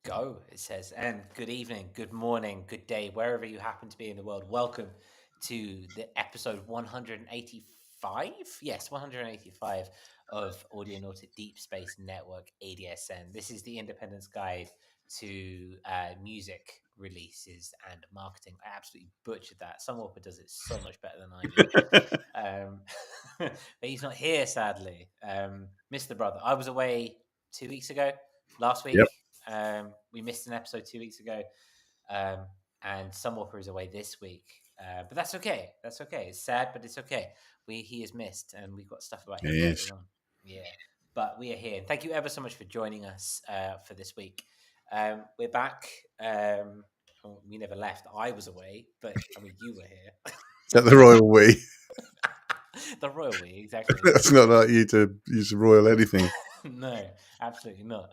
Go, it says. And good evening, good morning, good day, wherever you happen to be in the world. Welcome to the episode 185. Yes, 185 of Audionautic Deep Space Network ADSN. This is the Independence Guide to music releases and marketing. I absolutely butchered that. Some Whopper does it so much better than I do. But he's not here, sadly. Mr. Brother. I was away 2 weeks ago, last week. Yep. We missed an episode 2 weeks ago, and Some Whopper is away this week. But that's okay. That's okay. It's sad, but it's okay. He is missed, and we've got stuff about him Yes. later on. Yeah, but we are here. And thank you ever so much for joining us for this week. We're back. We never left. I was away, but I mean, you were here. At the royal we. The royal we, exactly. That's not like you to use royal anything. No, absolutely not.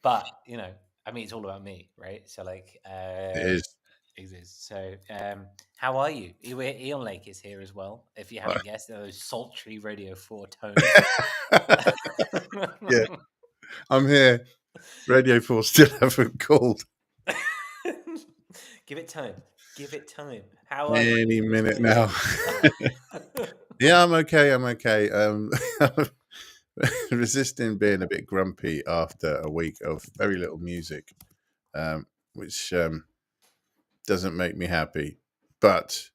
But I mean, it's all about me, right? So like, It is. exists. So, how are you? Eon Lake is here as well. If you haven't guessed, those sultry Radio 4 tones. Yeah, I'm here. Radio 4 still haven't called. Give it time. Give it time. How are you? Any What's minute going now. on? Yeah, I'm okay. I'm okay. Resisting being a bit grumpy after a week of very little music, which doesn't make me happy. But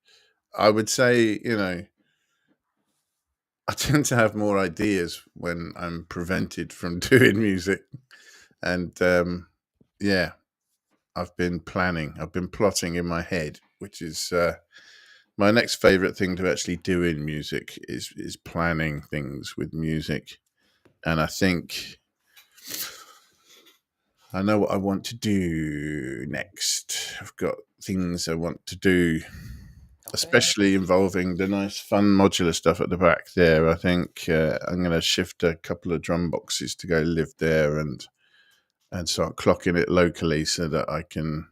I would say, I tend to have more ideas when I'm prevented from doing music. And yeah, I've been plotting in my head, which is my next favorite thing to actually do in music is planning things with music. And I think I know what I want to do next. I've got things I want to do, especially involving the nice fun modular stuff at the back there. I think I'm going to shift a couple of drum boxes to go live there and start clocking it locally so that I can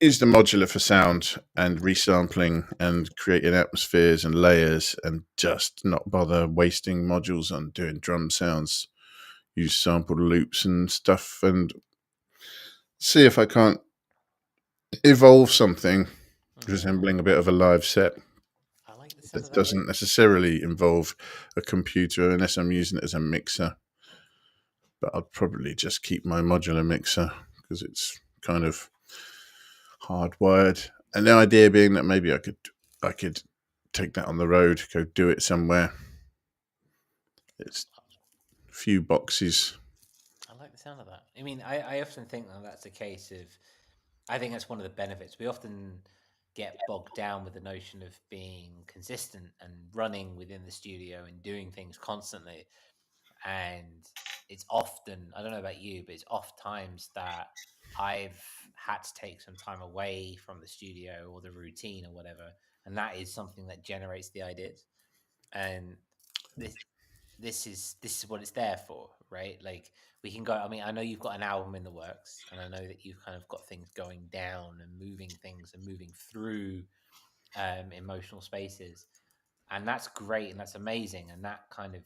use the modular for sound and resampling and creating atmospheres and layers and just not bother wasting modules on doing drum sounds. Use sampled loops and stuff and see if I can't evolve something resembling a bit of a live set. I like the sound That of that. doesn't necessarily involve a computer unless I'm using it as a mixer. But I'll probably just keep my modular mixer because it's kind of hardwired. And the idea being that maybe I could take that on the road, go do it somewhere. It's a few boxes. I like the sound of that. I mean, I often think that that's a case of, I think that's one of the benefits. We often get bogged down with the notion of being consistent and running within the studio and doing things constantly. And it's often, I don't know about you, but it's oft times that I've had to take some time away from the studio or the routine or whatever. And that is something that generates the ideas. And this this is what it's there for, right? Like, we can go, I mean, I know you've got an album in the works, and I know that you've kind of got things going down and moving things and moving through emotional spaces, and that's great and that's amazing, and that kind of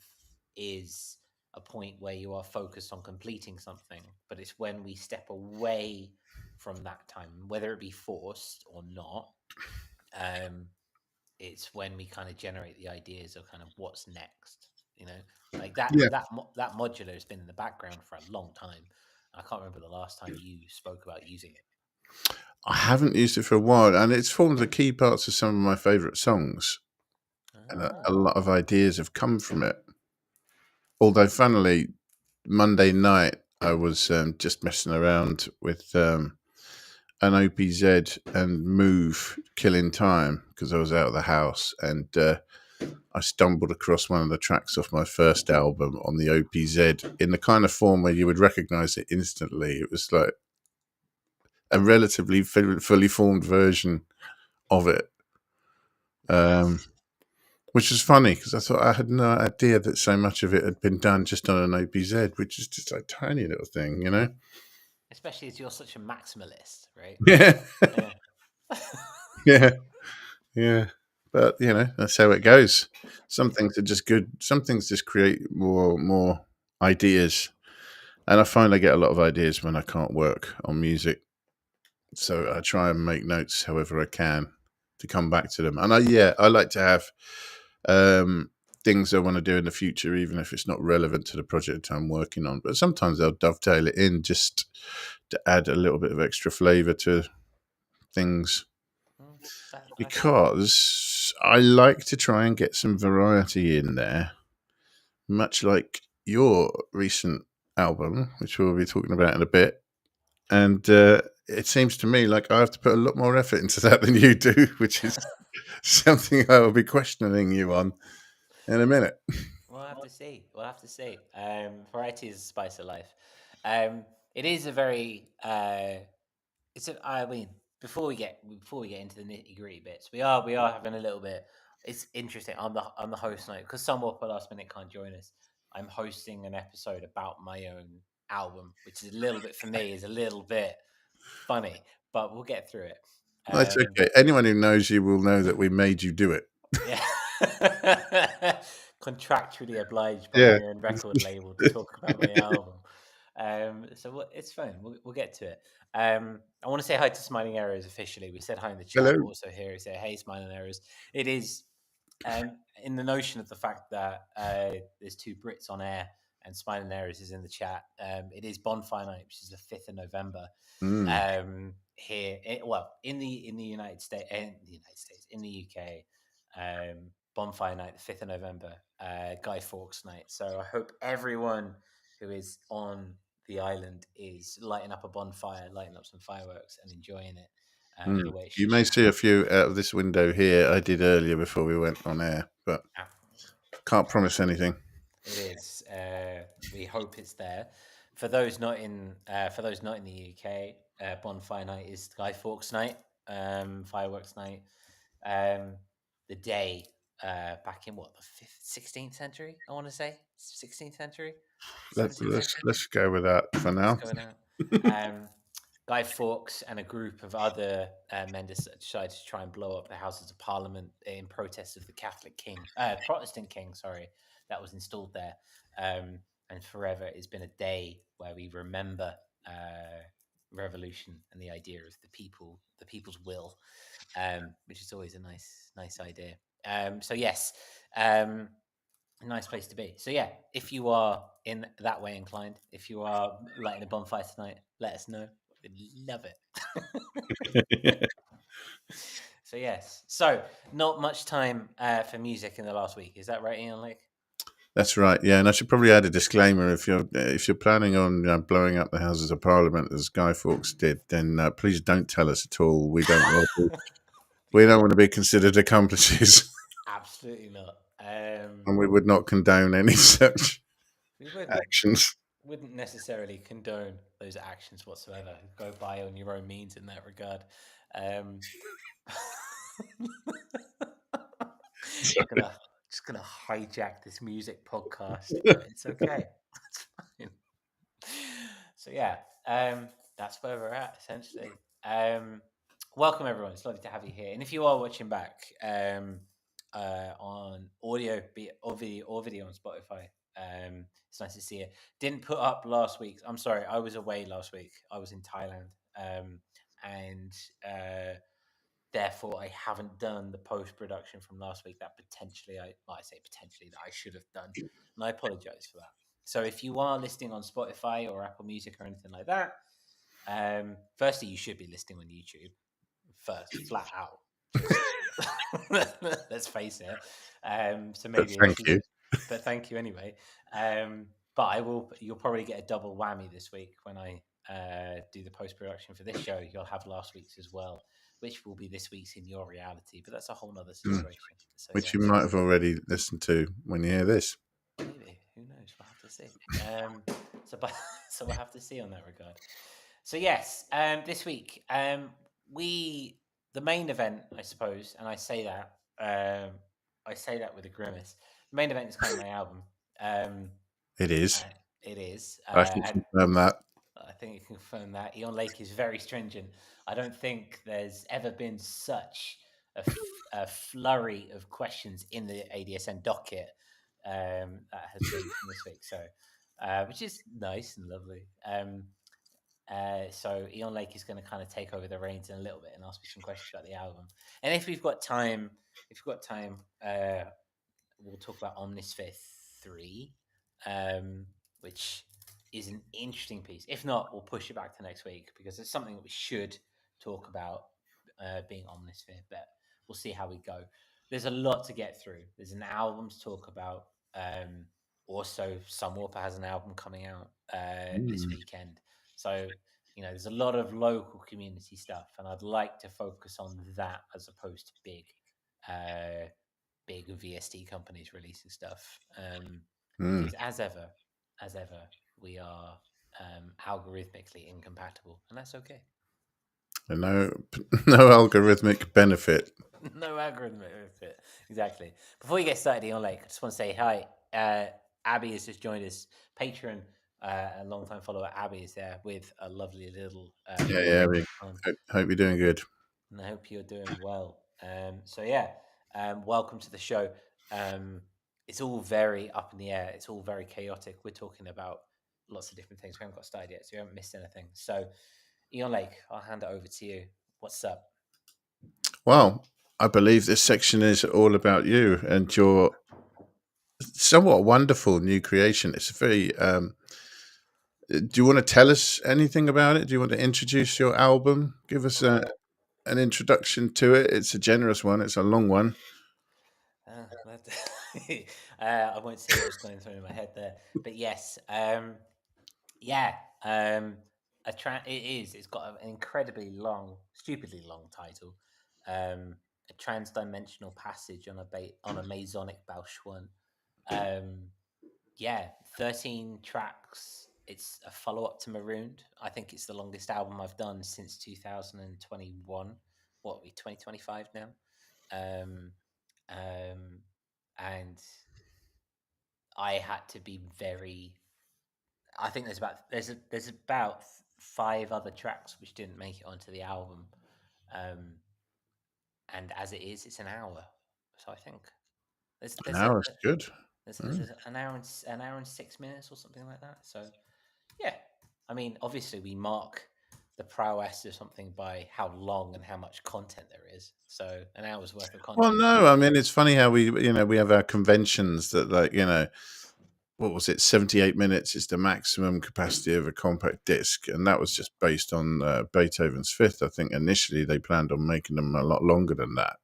is a point where you are focused on completing something. But it's when we step away from that time, whether it be forced or not, it's when we kind of generate the ideas of kind of what's next. Like Yeah, that modular has been in the background for a long time. I can't remember the last time you spoke about using it. I haven't used it for a while, and it's formed the key parts of some of my favourite songs. And a lot of ideas have come from it. Although, funnily, Monday night I was just messing around with an OPZ and Move Killing Time because I was out of the house, and I stumbled across one of the tracks off my first album on the OPZ in the kind of form where you would recognize it instantly. It was like a relatively fully formed version of it, which was funny because I thought I had no idea that so much of it had been done just on an OPZ, which is just a tiny little thing, Especially as you're such a maximalist, right? Yeah, Yeah. yeah, yeah. But that's how it goes. Some things are just good. Some things just create more ideas, And I find I get a lot of ideas when I can't work on music. So I try and make notes however I can to come back to them. And I like to have things I want to do in the future, even if it's not relevant to the project I'm working on. But sometimes I'll dovetail it in just to add a little bit of extra flavor to things, because I like to try and get some variety in there, much like your recent album, which we'll be talking about in a bit. And it seems to me like I have to put a lot more effort into that than you do, which is something I will be questioning you on in a minute. We'll have to see. We'll have to see. Variety is the spice of life. It is a very. It's. I mean, before we get into the nitty gritty bits, we are having a little bit. It's interesting on the host night, because some up at last minute can't join us. I'm hosting an episode about my own album, which is a little bit, for me, is a little bit funny, but we'll get through it. That's okay. Anyone who knows you will know that we made you do it. Yeah. Contractually obliged by Yeah. my own record label to talk about my album. So it's fine. We'll get to it. I want to say hi to Smiling Arrows officially. We said hi in the chat, Hello. but also here we say, hey, Smiling Arrows. It is in the notion of the fact that there's two Brits on air and Smiling Arrows is in the chat. It is Bonfire Night, which is the 5th of November. Here, in the United States, in the UK, Bonfire Night, the 5th of November, Guy Fawkes Night. So I hope everyone who is on the island is lighting up a bonfire, lighting up some fireworks, and enjoying it. The way You may see a few out of this window here. I did earlier before we went on air, but can't promise anything. It is. We hope it's there. For those not in the UK, Bonfire Night is Guy Fawkes Night, fireworks night. The day back in what, the 16th century? I want to say 16th century. Let's go with that for now. Let's go with that. Guy Fawkes and a group of other men decided to try and blow up the Houses of Parliament in protest of the Protestant king, that was installed there. And forever, it's been a day where we remember revolution and the idea of the people's will, which is always a nice idea. So yes, a nice place to be. So yeah, if you are in that way inclined, if you are lighting a bonfire tonight, let us know. We'd love it. So yes, so not much time for music in the last week. Is that right, Ian Lake? That's right. Yeah, and I should probably add a disclaimer: if you're planning on blowing up the Houses of Parliament as Guy Fawkes did, then please don't tell us at all. We don't want to be considered accomplices. Absolutely not. And we would not condone any such actions. Wouldn't necessarily condone those actions whatsoever. Go by on your own means in that regard. Just gonna hijack this music podcast, but it's okay. It's fine. So yeah, that's where we're at essentially. Welcome everyone. It's lovely to have you here. And if you are watching back on audio, be it or video on Spotify, it's nice to see you. Didn't put up last week. I'm sorry, I was away last week. I was in Thailand, and therefore I haven't done the post production from last week that I should have done, and I apologize for that. So if you are listening on Spotify or Apple Music or anything like that, firstly, you should be listening on YouTube first, flat out. Let's face it. So maybe thank you, but thank you anyway. But you'll probably get a double whammy this week when I do the post production for this show. You'll have last week's as well, which will be this week's in your reality. But that's a whole other situation. So, which you might have already listened to when you hear this. Maybe, who knows? We'll have to see. So we'll have to see on that regard. So yes, this week the main event, I suppose, and I say that with a grimace. The main event is kind of my album. It is. It is. I can confirm that. I think you can confirm that. Ian Lake is very stringent. I don't think there's ever been such a flurry of questions in the ADSN docket that has been from this week. So which is nice and lovely. So Eon Lake is going to kind of take over the reins in a little bit and ask me some questions about the album. And if we've got time, we'll talk about Omnisphere 3, which is an interesting piece. If not, we'll push it back to next week because it's something that we should talk about, being Omnisphere, but we'll see how we go. There's a lot to get through. There's an album to talk about. Also, Sunwarper has an album coming out this weekend. So, there's a lot of local community stuff, and I'd like to focus on that as opposed to big VST companies releasing stuff. Because as ever, we are algorithmically incompatible, and that's okay. And no algorithmic benefit. No algorithmic benefit. Exactly. Before we get started, Eon Lake, I just want to say hi. Abby has just joined us, patron, a long-time follower. Abby is there with a lovely little Yeah. Hope you're doing good. and I hope you're doing well. So yeah, welcome to the show. It's all very up in the air. It's all very chaotic. We're talking about lots of different things. We haven't got started yet, so you haven't missed anything. So, Eon Lake, I'll hand it over to you. What's up? Well, I believe this section is all about you and your somewhat wonderful new creation. It's a very. Do you want to tell us anything about it? Do you want to introduce your album? Give us an introduction to it. It's a generous one. It's a long one. I won't say what's going through in my head there, but yes, yeah, it is. It's got an incredibly long, stupidly long title. A Transdimensional Passage on a Mazonik Bao Chuan. Yeah, 13 tracks. It's a follow up to Marooned. I think it's the longest album I've done since 2021. What are we, 2025 now? And I had to be very. I think there's about 5 other tracks which didn't make it onto the album, and as it is, it's an hour. So I think Now it's good. there's an hour and 6 minutes or something like that. So yeah, I mean, obviously we mark the prowess of something by how long and how much content there is. So an hour's worth of content. Well, no, I mean it's funny how we have our conventions that what was it? 78 minutes is the maximum capacity of a compact disc, and that was just based on Beethoven's Fifth. I think initially they planned on making them a lot longer than that.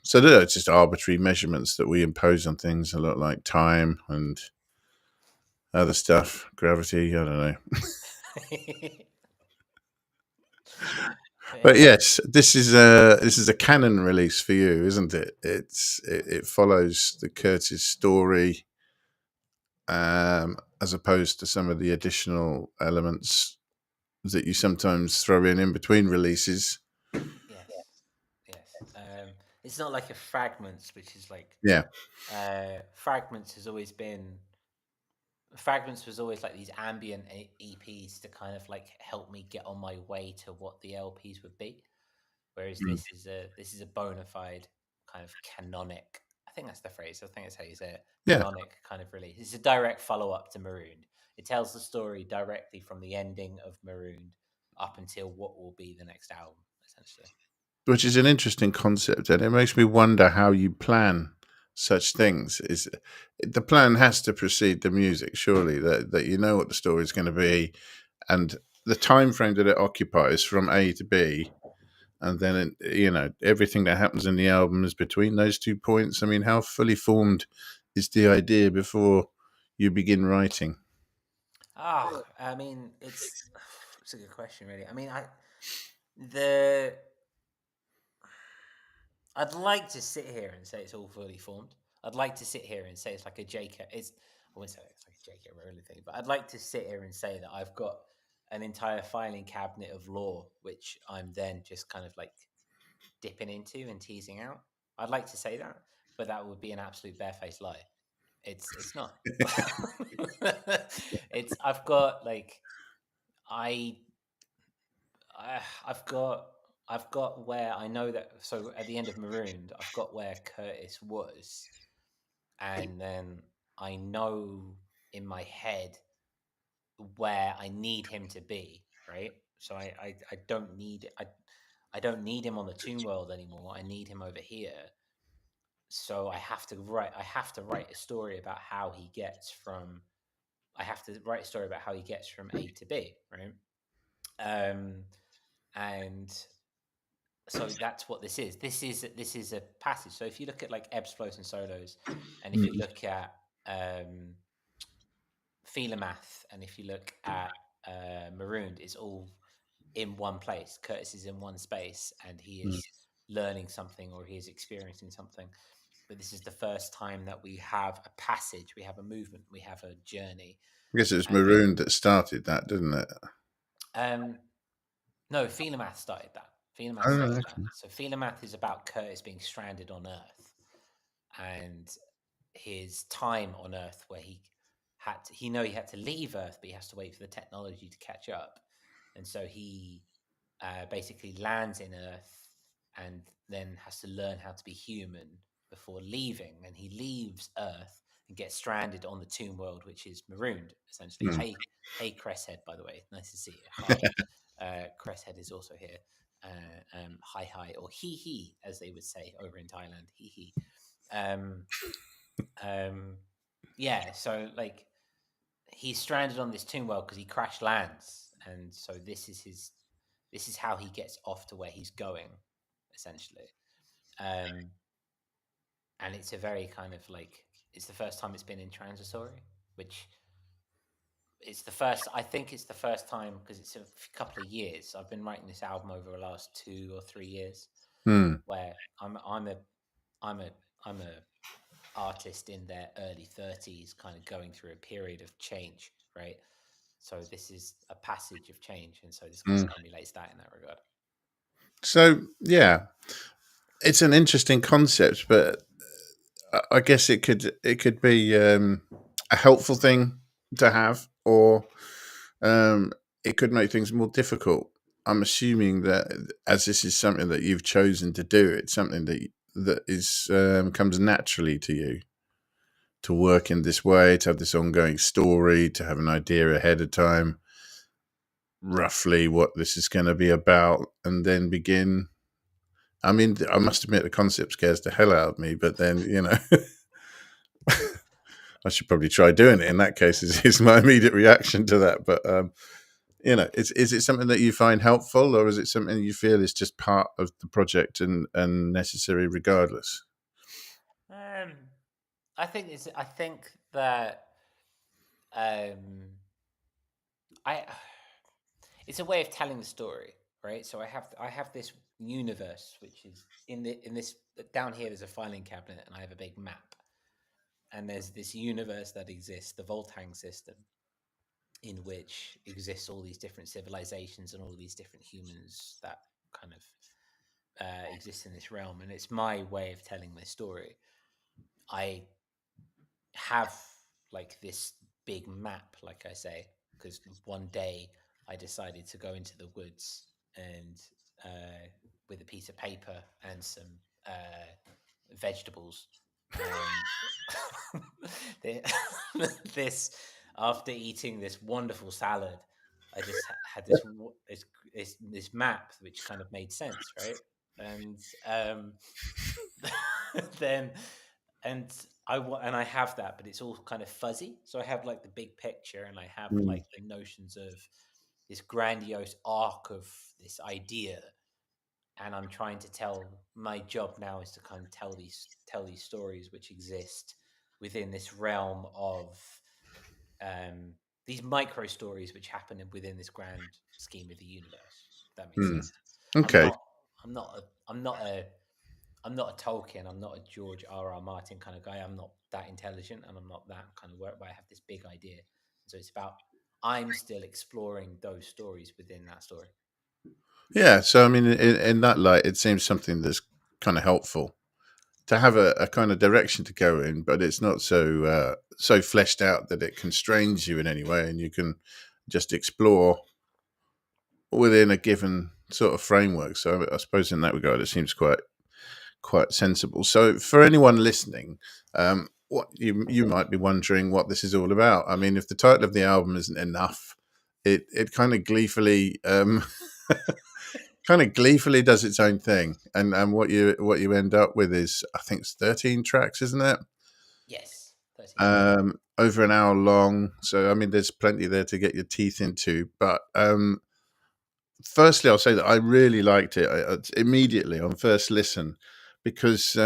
So they're just arbitrary measurements that we impose on things, a lot like time and other stuff, gravity. I don't know. But yes, this is a canon release for you, isn't it? It follows the Kh3tis story, as opposed to some of the additional elements that you sometimes throw in between releases. Yes. It's not like a Fragments, which is like Fragments was always like these ambient EPs to kind of like help me get on my way to what the LPs would be. Whereas this is a bona fide kind of canonic. I think that's the phrase. I think that's how you say it. Canonic kind of release. It's a direct follow up to Marooned. It tells the story directly from the ending of Marooned up until what will be the next album, essentially. Which is an interesting concept, and it makes me wonder how you plan such things. Is the plan has to precede the music, surely, that you know what the story is going to be, and the time frame that it occupies from A to B, and then everything that happens in the album is between those 2 points. I mean, how fully formed is the idea before you begin writing? I mean, it's a good question, really. I mean, I'd like to sit here and say it's all fully formed. I'd like to sit here and say it's like a JK. I wouldn't say it's like a JK Rowling thing, but I'd like to sit here and say that I've got an entire filing cabinet of lore, which I'm then just kind of like dipping into and teasing out. I'd like to say that, but that would be an absolute barefaced lie. It's not. I've got like I've got where I know that. So at the end of Marooned, I've got where Kh3rtis was, and then I know in my head where I need him to be, right? So I don't need I don't need him on the Toon World anymore. I need him over here. So I have to write a story about how he gets from A to B, right? And so that's what this is. This is a passage. So if you look at like ebbs, flows, and solos, and if you look at Math, and if you look at Marooned, it's all in one place. Kh3rtis is in one space, and he is learning something or he is experiencing something. But this is the first time that we have a passage, we have a movement, we have a journey. I guess it was Marooned that started that, didn't it? No, Math started that. So Math is about Kh3rtis being stranded on Earth and his time on Earth, where he had to leave Earth, but he has to wait for the technology to catch up, and so he basically lands in Earth and then has to learn how to be human before leaving. And he leaves Earth and gets stranded on the Toon World, which is Marooned, essentially. Hey, Cresshead, by the way, nice to see you. Hi, Cresshead is also here. Hi, or he, as they would say over in Thailand. He. Yeah. So like, he's stranded on this Toon World because he crash lands, and so this is how he gets off to where he's going, essentially. And it's a very kind of like, it's the first time it's been in transitory, which I think it's the first time, because it's a couple of years. I've been writing this album over the last 2 or 3 years, where I'm a artist in their early 30s, kind of going through a period of change, right? So this is a passage of change, and so this kind of emulates that in that regard. So yeah, it's an interesting concept, but I guess it could be a helpful thing to have, or it could make things more difficult. I'm assuming that as this is something that you've chosen to do, it's something that is comes naturally to you to work in this way, to have this ongoing story, to have an idea ahead of time, roughly what this is going to be about, and then begin. I mean, I must admit the concept scares the hell out of me, but then, I should probably try doing it in that case, is my immediate reaction to that. But, is it something that you find helpful, or is it something you feel is just part of the project and necessary regardless? I think that it's a way of telling the story, right? So I have this universe, which is in this down here. There's a filing cabinet, and I have a big map, and there's this universe that exists, the Voltang system, in which exists all these different civilizations and all these different humans that kind of exist in this realm. And it's my way of telling my story. I have like this big map, like I say, because one day I decided to go into the woods and with a piece of paper and some vegetables, and this, after eating this wonderful salad, I just had this map which kind of made sense, right? And then I have that, but it's all kind of fuzzy. So I have like the big picture, and I have like the notions of this grandiose arc of this idea, and I'm trying to tell. My job now is to kind of tell these stories which exist within this realm of these micro stories which happen within this grand scheme of the universe. If that makes sense. Okay. I'm not a Tolkien. I'm not a George R.R. Martin kind of guy. I'm not that intelligent, and I'm not that kind of work. But I have this big idea, so it's about, I'm still exploring those stories within that story. Yeah. So I mean, in that light, it seems something that's kind of helpful to have a kind of direction to go in, but it's not so fleshed out that it constrains you in any way, and you can just explore within a given sort of framework. So I suppose in that regard, it seems quite sensible. So for anyone listening, what you might be wondering what this is all about. I mean, if the title of the album isn't enough, it kind of gleefully does its own thing, and what you end up with is, I think it's 13 tracks, isn't it? Yes, 13. Over an hour long. So I mean, there's plenty there to get your teeth into. But firstly, I'll say that I really liked it immediately on first listen, because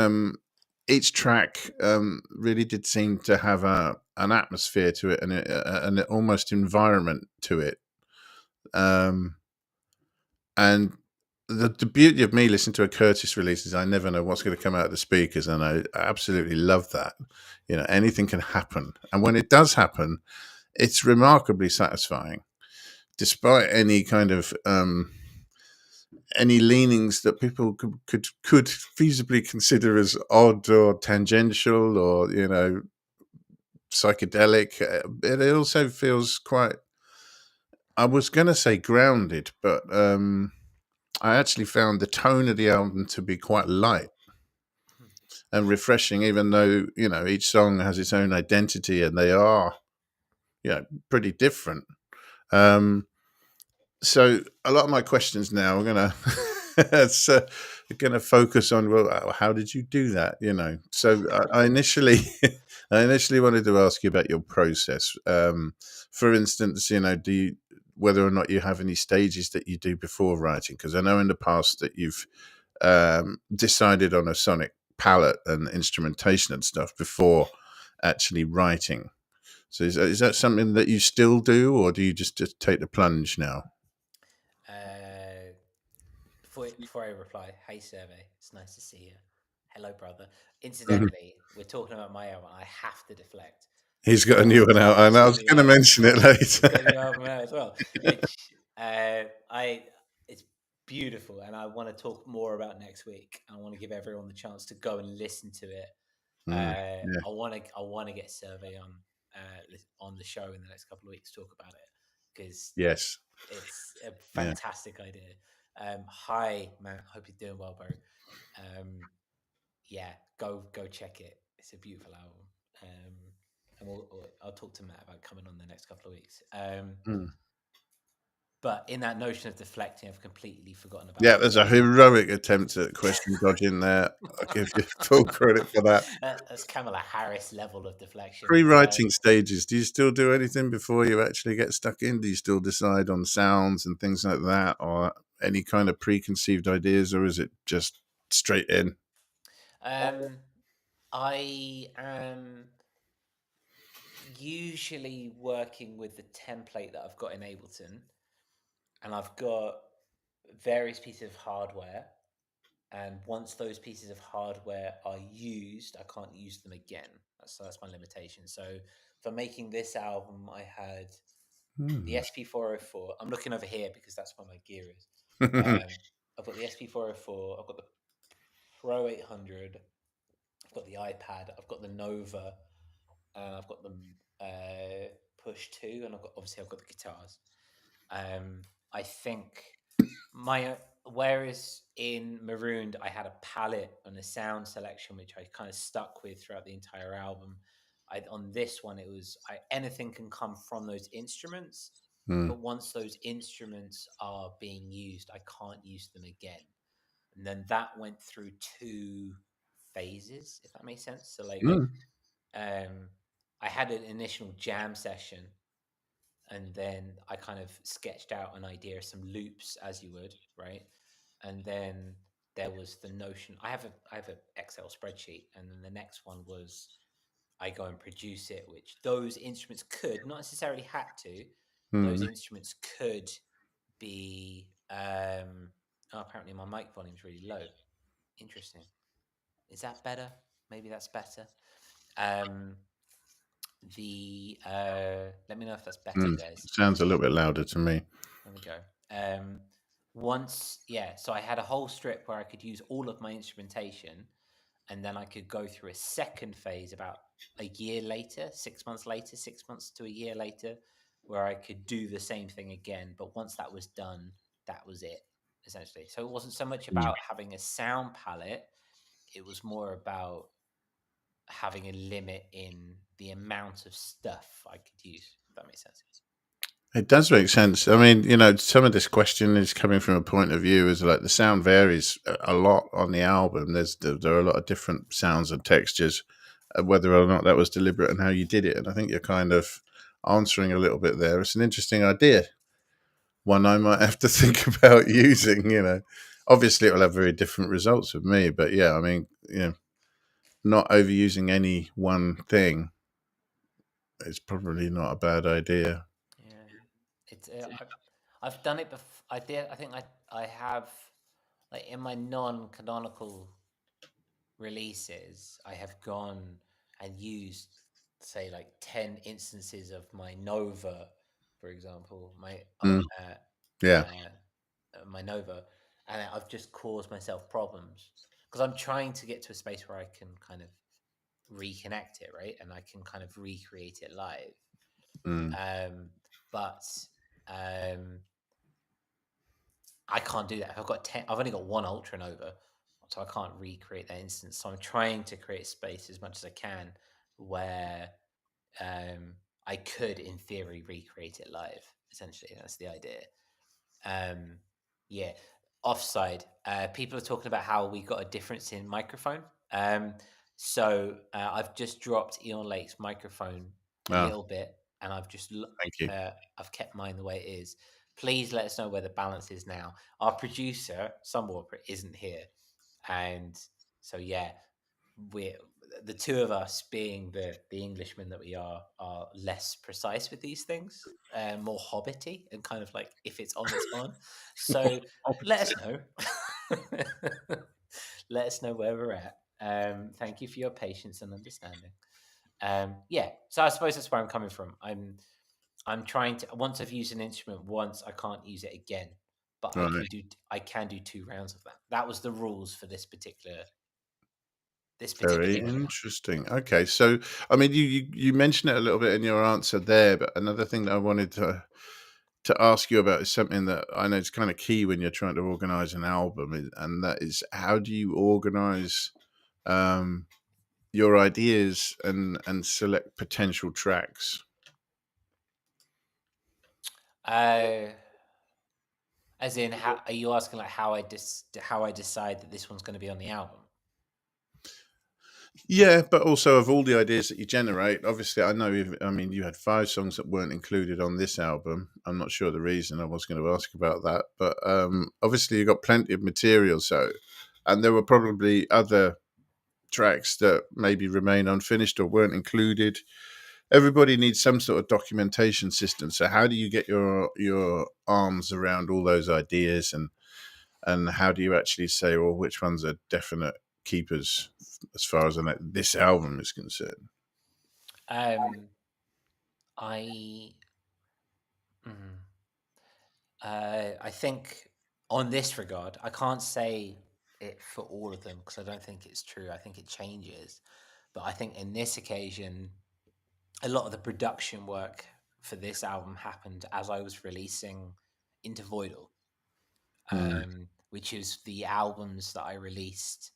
each track really did seem to have an atmosphere to it, and an almost environment to it. And the beauty of me listening to a Kh3rtis release is I never know what's going to come out of the speakers, and I absolutely love that. You know, anything can happen, and when it does happen, it's remarkably satisfying, despite any kind of any leanings that people could feasibly consider as odd or tangential or, you know, psychedelic. It also feels quite, I was going to say grounded, but I actually found the tone of the album to be quite light and refreshing, even though, you know, each song has its own identity and they are, you know, pretty different. So a lot of my questions now are gonna focus on, well, how did you do that? You know, so I initially I initially wanted to ask you about your process. For instance, you know, whether or not you have any stages that you do before writing? Because I know in the past that you've decided on a sonic palette and instrumentation and stuff before actually writing. So is that something that you still do, or do you just take the plunge now? Before I reply, hey survey, it's nice to see you. Hello, brother. Mhm. Incidentally, we're talking about my album. I have to deflect. He's got a new Uh, one out, and I he's got was a new going to album. mention it He's later. got a new album out as well, which I it's beautiful, and I want to talk more about next week. I want to give everyone the chance to go and listen to it. Mm, yeah. I want to get survey on the show in the next couple of weeks to talk about it, because Yes. it's a Yeah. fantastic idea. Hi, Matt. Hope you're doing well, bro. Yeah, go check it. It's a beautiful album. And I'll talk to Matt about coming on the next couple of weeks. Mm. But in that notion of deflecting, I've completely forgotten about Yeah, the there's a question. heroic attempt at question dodging there. I'll give you full credit for that. That's Kamala Harris level of deflection. Pre-writing stages, do you still do anything before you actually get stuck in? Do you still decide on sounds and things like that, or any kind of preconceived ideas, or is it just straight in? I am usually working with the template that I've got in Ableton, and I've got various pieces of hardware. And once those pieces of hardware are used, I can't use them again. That's my limitation. So for making this album, I had the Mm. SP404. I'm looking over here because that's where my gear is. I've got the SP404. I've got the Pro 800. I've got the iPad. I've got the Nova. And I've got the Push 2. And I've got the guitars. I think my whereas in Marooned I had a palette and a sound selection which I kind of stuck with throughout the entire album. On this one it was anything can come from those instruments, Mm. but once those instruments are being used, I can't use them again. And then that went through two phases, if that makes sense. So like, Mm. um, I had an initial jam session, and then I kind of sketched out an idea, some loops, as you would, right? And then there was the notion. I have a Excel spreadsheet, and then the next one was I go and produce it, which those instruments could not necessarily had to. Those Mm. instruments could be. Oh, apparently my mic volume's really low. Interesting. Is that better? Maybe that's better. Um, let me know if that's better, Mm. guys. Sounds a little bit louder to me. There we go. So I had a whole strip where I could use all of my instrumentation, and then I could go through a second phase about a year later, 6 months later, 6 months to a year later, where I could do the same thing again. But once that was done, that was it, essentially. So it wasn't so much Mm. about having a sound palette, it was more about having a limit in the amount of stuff I could use, if that makes sense. It does make sense. I mean, you know, some of this question is coming from a point of view as like the sound varies a lot on the album. There are a lot of different sounds and textures, whether or not that was deliberate and how you did it. And I think you're kind of answering a little bit there. It's an interesting idea, one I might have to think about using. You know, obviously it will have very different results with me, but yeah, I mean, you know, not overusing any one thing is probably not a bad idea. Yeah, it's I've done it before. I did. I think I have, like, in my non-canonical releases, I have gone and used, say, like 10 instances of my Nova, for example, Mm, yeah. my Nova, and I've just caused myself problems because I'm trying to get to a space where I can kind of reconnect it, right, and I can kind of recreate it live. Mm, But um, I can't do that. If I've got 10, I've only got one Ultra Nova, so I can't recreate that instance. So I'm trying to create space as much as I can where I could, in theory, recreate it live. Essentially, that's the idea. Um, yeah. Offside, people are talking about how we got a difference in microphone. I've just dropped Eon Lake's microphone a oh, little bit, and thank you. I've kept mine the way it is. Please let us know where the balance is now. Our producer, Sunwalker, isn't here, and so yeah, we're the two of us, being the Englishmen that we are less precise with these things, more hobbity, and kind of like, if it's on, it's on. So let us know. Let us know where we're at. Thank you for your patience and understanding. Yeah, so I suppose that's where I'm coming from. I'm trying to, once I've used an instrument once, I can't use it again, but Right. I can do 2 rounds of that. That was the rules for this Very particular round. interesting. Okay, so I mean, you mentioned it a little bit in your answer there, but another thing that I wanted to ask you about is something that I know is kind of key when you're trying to organize an album, and that is how do you organize um, your ideas and select potential tracks? Uh, as in, how are you asking, like, how I decide that this one's going to be on the album? Yeah, but also of all the ideas that you generate, obviously, I know. I mean, you had 5 songs that weren't included on this album. I'm not sure the reason. I was going to ask about that, but obviously, you got plenty of material. So, and there were probably other tracks that maybe remain unfinished or weren't included. Everybody needs some sort of documentation system. So, how do you get your arms around all those ideas, and how do you actually say, well, which ones are definite keepers as far as this album is concerned? Um, I mm, I think, on this regard, I can't say it for all of them because I don't think it's true. I think it changes, but I think in this occasion, a lot of the production work for this album happened as I was releasing Into Voidal, Mm, which is the albums that I released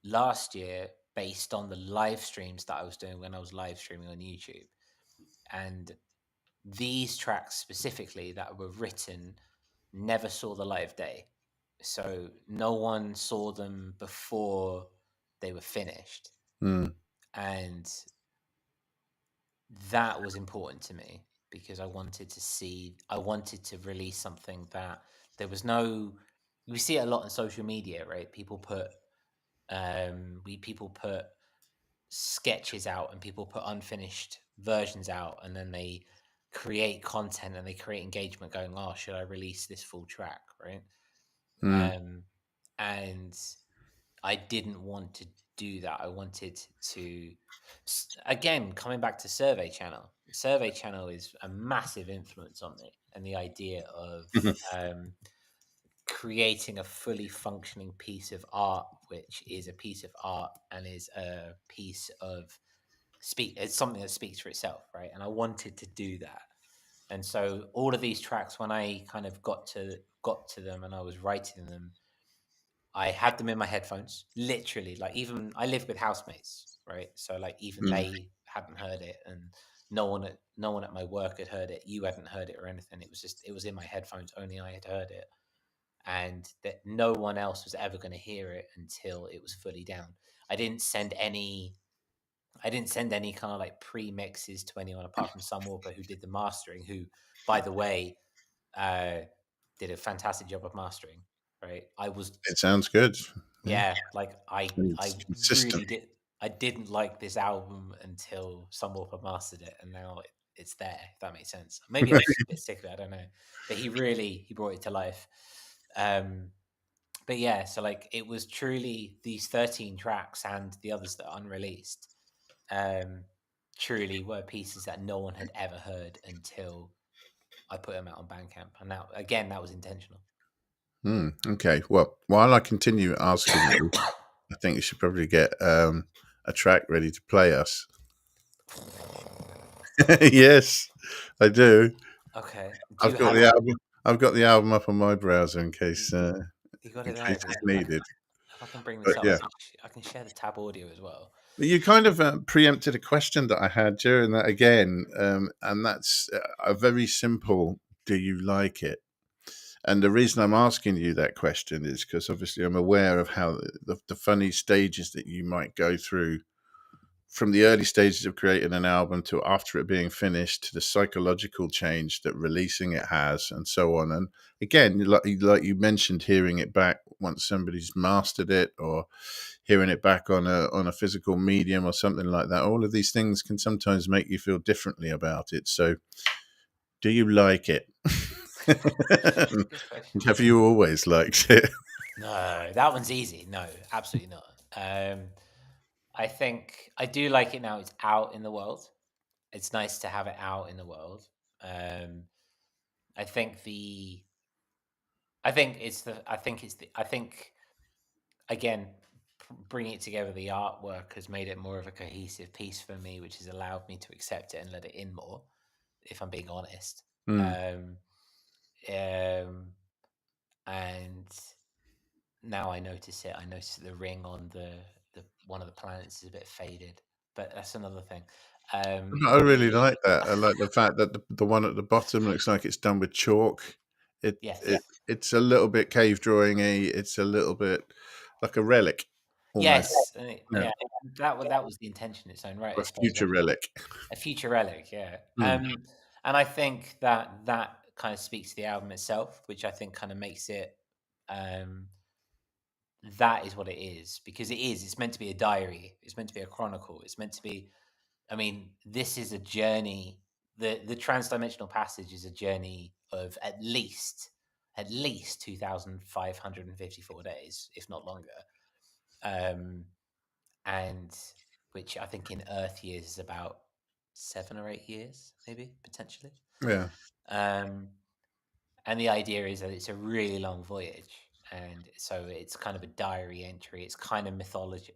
last year based on the live streams that I was doing when I was live streaming on YouTube. And these tracks specifically that were written never saw the light of day. So no one saw them before they were finished. mm, And that was important to me because I wanted to release something that there was no, we see it a lot on social media, right? People put sketches out and people put unfinished versions out, and then they create content and they create engagement going, oh, should I release this full track, right? mm, um and I didn't want to do that. I wanted to, again, coming back to Survey Channel is a massive influence on me, and the idea of um creating a fully functioning piece of art, which is a piece of art and is a piece of it's something that speaks for itself, right? And I wanted to do that. And so all of these tracks, when I kind of got to them and I was writing them, I had them in my headphones, literally. Like, even I live with housemates, right? So like even they hadn't heard it, and no one at my work had heard it. You hadn't heard it or anything. It was in my headphones. Only I had heard it, and that no one else was ever going to hear it until it was fully down. I didn't send any kind of like pre-mixes to anyone apart from Sam Walker, who did the mastering, who, by the way, did a fantastic job of mastering. Right, It sounds good. yeah, like I It's consistent. really did. I didn't like this album until Sam Walker mastered it, and now it's there. If that makes sense. Maybe I'm just a bit sick of it. I don't know, but he brought it to life. But yeah, so like it was truly these 13 tracks and the others that are unreleased. Truly were pieces that no one had ever heard until I put them out on Bandcamp, and now again that was intentional. Okay. Well, while I continue asking you, I think you should probably get a track ready to play us. Yes, I do. Okay, I've got the album. I've got the album up on my browser in case you got it there. it's needed. If I can bring this But up, yeah, I can share the tab audio as well. you kind of preempted a question that I had during that again, and that's a very simple: do you like it? And the reason I'm asking you that question is because obviously I'm aware of how the funny stages that you might go through from the early stages of creating an album to after it being finished to the psychological change that releasing it has and so on. And again, like you mentioned, hearing it back once somebody's mastered it or hearing it back on a physical medium or something like that, all of these things can sometimes make you feel differently about it. So do you like it? Have you always liked it? No, that one's easy. No, absolutely not. I think I do like it now. It's out in the world. It's nice to have it out in the world. I think the. I think it's the. I think it's the. I think again, bringing it together, the artwork has made it more of a cohesive piece for me, which has allowed me to accept it and let it in more. If I'm being honest. Um, and now I notice it. I notice the ring on the one of the planets is a bit faded, but that's another thing. I really like that. I like the fact that the one at the bottom looks like it's done with chalk. It's a little bit cave drawing-y. It's a little bit like a relic, almost. Yes, yeah, that was the intention in its own right. A future relic. A future relic, yeah. And I think that kind of speaks to the album itself, which I think kind of makes it. That is what it is, because it is. It's meant to be a diary. It's meant to be a chronicle. It's meant to be. I mean, this is a journey. The Transdimensional Passage is a journey of at least 2,554 days, if not longer. And which I think in Earth years is about 7 or 8 years, maybe potentially. Yeah. And the idea is that it's a really long voyage, and so it's kind of a diary entry. It's kind of mythology.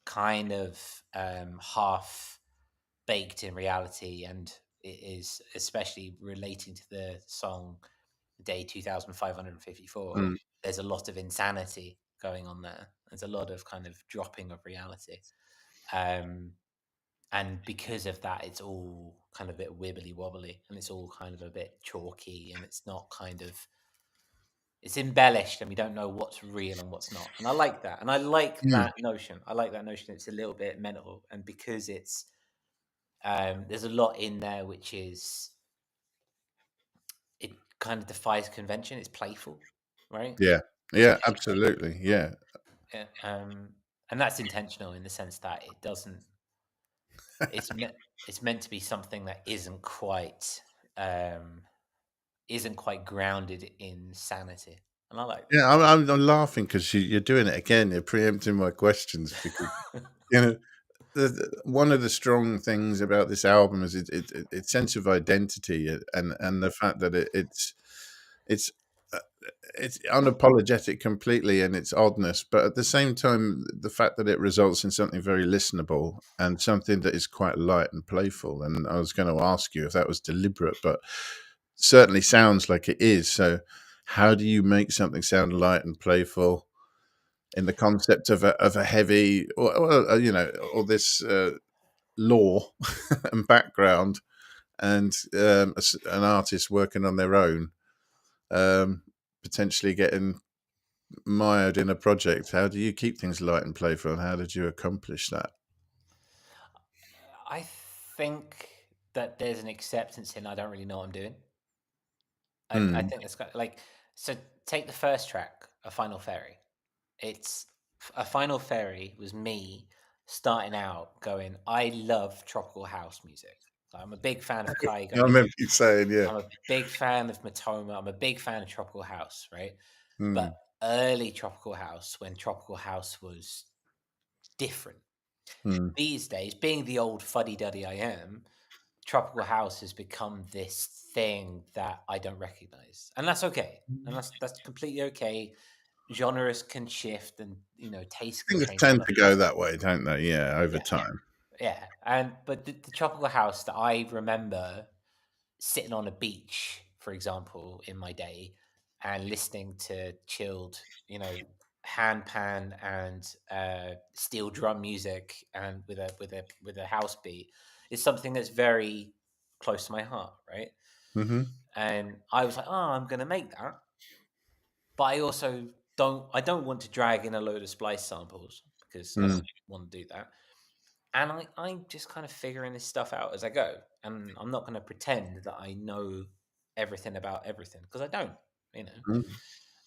Kind of half baked in reality, and it is especially relating to the song Day 2554. There's a lot of insanity going on there. There's a lot of kind of dropping of reality, and because of that, it's all kind of a bit wibbly wobbly, and it's all kind of a bit chalky, and it's not kind of. It's embellished, and we don't know what's real and what's not. And I like that. And I like that notion. I like that notion. It's a little bit mental. And because it's, there's a lot in there which is, it kind of defies convention. It's playful, right? Yeah. Yeah, absolutely. Yeah. Yeah. And that's intentional in the sense that it doesn't, it's meant to be something that isn't quite grounded in sanity. And I like that. Yeah, I'm laughing because you're doing it again. You're preempting my questions because you know one of the strong things about this album is its sense of identity and the fact that it's unapologetic completely in its oddness, but at the same time, the fact that it results in something very listenable and something that is quite light and playful. And I was going to ask you if that was deliberate, but certainly sounds like it is. So how do you make something sound light and playful in the concept of a heavy, or or this lore and background, and an artist working on their own, potentially getting mired in a project? How do you keep things light and playful, and how did you accomplish that? I think that there's an acceptance in I don't really know what I'm doing. I Mm, think that's like, so take the first track, A Final Fairy. It's A Final Fairy was me starting out going, I love tropical house music. I'm a big fan of I Kaigo. remember you saying, yeah. I'm a big fan of Matoma. I'm a big fan of tropical house, right? But Mm, early tropical house, when tropical house was different. mm, These days, being the old fuddy duddy I am, tropical house has become this thing that I don't recognize, and that's okay, and that's completely okay. Genres can shift, and taste can things change. tend to go that way, don't they? Yeah, over Yeah, time. yeah, and but the tropical house that I remember sitting on a beach, for example, in my day, and listening to chilled, hand pan and steel drum music, and with a house beat, is something that's very close to my heart, right? Hmm. And I was like, oh, I'm gonna make that, but I also don't want to drag in a load of splice samples because I Mm, don't want to do that. And I'm just kind of figuring this stuff out as I go. And I'm not going to pretend that I know everything about everything because I don't, you know. mm,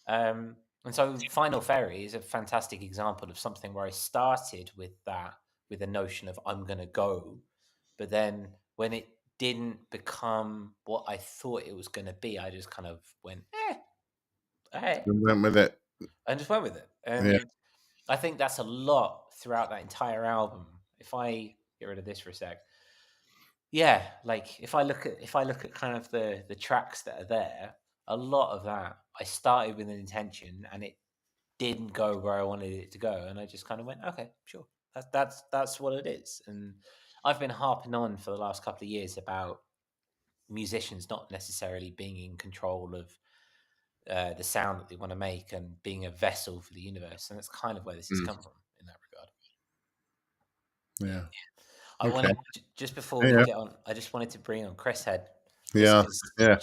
And so Final Fairy is a fantastic example of something where I started with the notion of I'm going to go. But then when it didn't become what I thought it was going to be, I just kind of went, hey, and went with it. and just went with it. Yeah. And I think that's a lot throughout that entire album. If I get rid of this for a sec, yeah, like if I look at kind of the tracks that are there, a lot of that I started with an intention and it didn't go where I wanted it to go, and I just kind of went, okay, sure, that's what it is. And I've been harping on for the last couple of years about musicians not necessarily being in control of the sound that they want to make and being a vessel for the universe, and that's kind of where this has Mm, come from in that regard. Yeah. yeah. I Okay. wanted just before we Yeah. get on, I just wanted to bring on Chris Head, just Yeah. because, Yeah.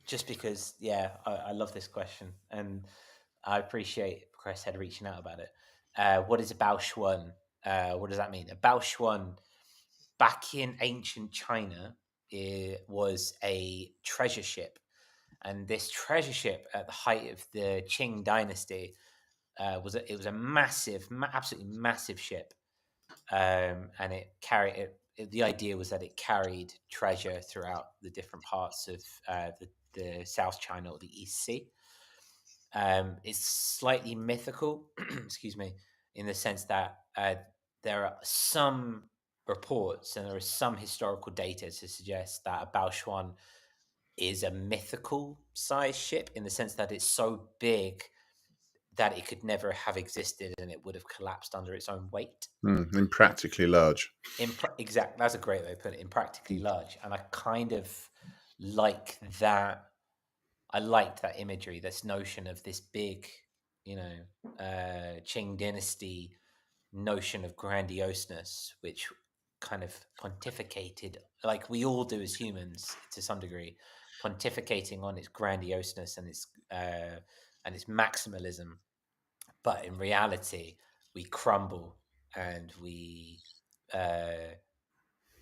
just because, yeah, I love this question, and I appreciate Chris Head reaching out about it. What is a Bao Chuan? What does that mean? A Bao Chuan, back in ancient China, it was a treasure ship, and this treasure ship at the height of the Qing dynasty it was a massive, absolutely massive ship, and it carried the idea was that it carried treasure throughout the different parts of the South China or the East Sea. It's slightly mythical, excuse me, in the sense that there are some reports and there is some historical data to suggest that a Baoshuan is a mythical size ship in the sense that it's so big that it could never have existed and it would have collapsed under its own weight. Mm, and practically large. Exact. That's a great way to put it. Impractically large, and I kind of like that. I liked that imagery, this notion of this big, Qing dynasty notion of grandioseness, which kind of pontificated, like we all do as humans to some degree, pontificating on its grandioseness and its maximalism. But in reality, we crumble and we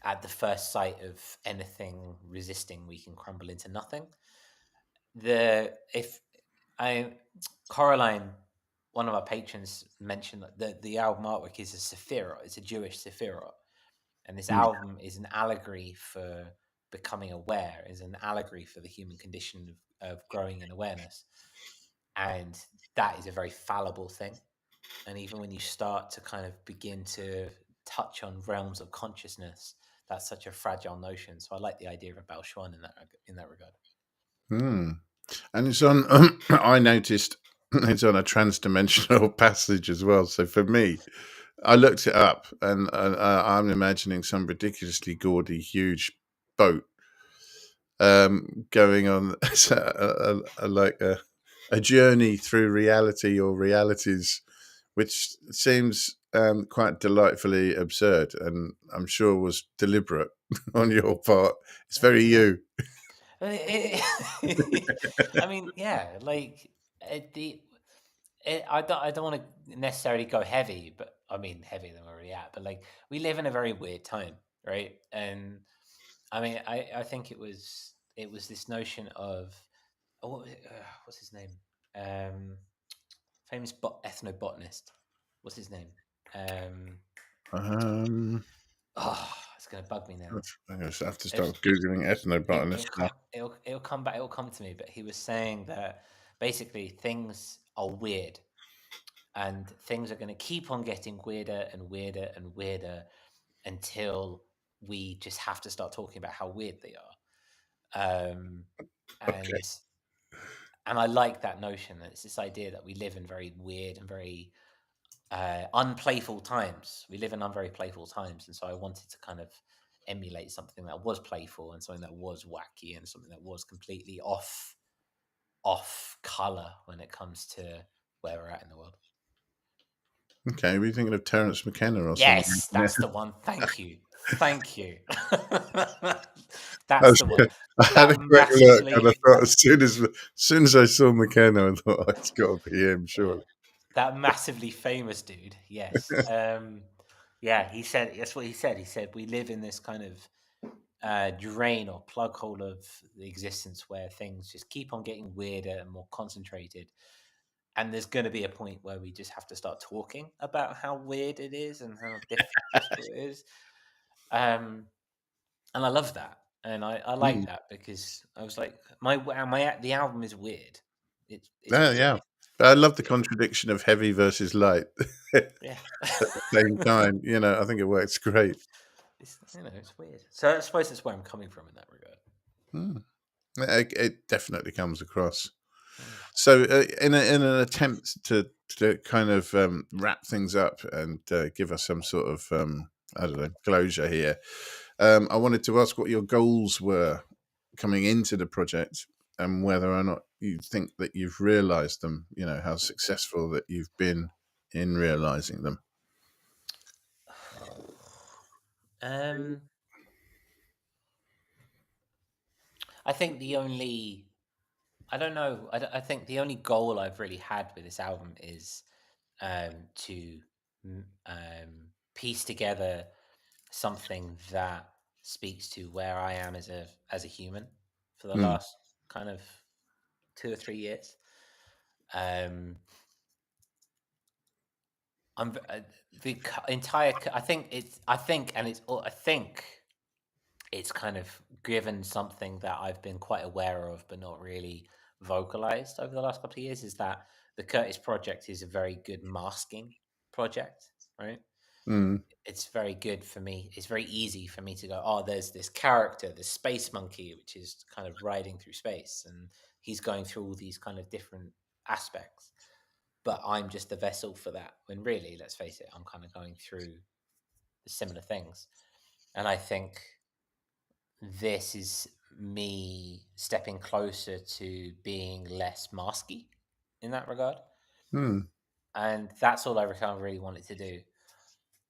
at the first sight of anything resisting, we can crumble into nothing. The if I Coraline, one of our patrons, mentioned that the album artwork is a sephirot. It's a Jewish sephirot, and this Mm, album is an allegory for becoming aware. Is an allegory for the human condition of growing in awareness, and that is a very fallible thing. And even when you start to kind of begin to touch on realms of consciousness, that's such a fragile notion. So I like the idea of a Bao Shuan in that regard. mm. And it's on. I noticed it's on a transdimensional passage as well. So for me, I looked it up, and I'm imagining some ridiculously gaudy, huge boat going on like a a journey through reality or realities, which seems quite delightfully absurd, and I'm sure was deliberate on your part. It's very you. I mean, yeah, like I don't want to necessarily go heavy, but I mean heavier than we're already at. But like, we live in a very weird time, right? And I mean, I think it was this notion of what's his name? Famous ethnobotanist. What's his name? Um, Oh, it's gonna bug me now. I'm going to have to It's, start googling it, ethnobotanist it'll now. come. It'll come back. It'll come to me. But he was saying that basically things are weird, and things are going to keep on getting weirder and weirder and weirder until we just have to start talking about how weird they are. Okay. And I like that notion. That it's this idea that we live in very weird and very unplayful times. We live in very playful times, and so I wanted to kind of emulate something that was playful and something that was wacky and something that was completely off color when it comes to where we're at in the world. Okay, were you thinking of Terence McKenna or someone? Yes, that's the one. Thank you. Thank you. That's the one. I had That a quick look, and I massively thought as soon as I saw McKenna, I thought, oh, it's got to be him, surely. that massively famous dude. Yes. Yeah, he said that's what he said. He said we live in this kind of drain or plug hole of the existence where things just keep on getting weirder and more concentrated. And there's going to be a point where we just have to start talking about how weird it is and how difficult it is. And I love that, and I like Mm. that because I was like, the album is weird. It's Yeah, weird. yeah. But I love the contradiction of heavy versus light at Yeah, the same time. I think it works great. it's weird. So I suppose that's where I'm coming from in that regard. Mm. It definitely comes across. Mm. So, in an attempt to kind of wrap things up and give us some sort of I don't know, closure here, I wanted to ask what your goals were coming into the project and whether or not you think that you've realised them. How successful that you've been in realising them. I think I don't know. I think the only goal I've really had with this album is to piece together something that speaks to where I am as a human for the Mm, last kind of 2 or 3 years. Um, I'm the entire. I think it's kind of given something that I've been quite aware of, but not really vocalized over the last couple of years. Is that the Kh3rtis project is a very good masking project, right? mm, It's very good for me. It's very easy for me to go, oh, there's this character, this space monkey, which is kind of riding through space, and he's going through all these kind of different aspects. But I'm just the vessel for that. When really, let's face it, I'm kind of going through the similar things. And I think this is me stepping closer to being less masky in that regard. mm, And that's all I kind of really wanted to do.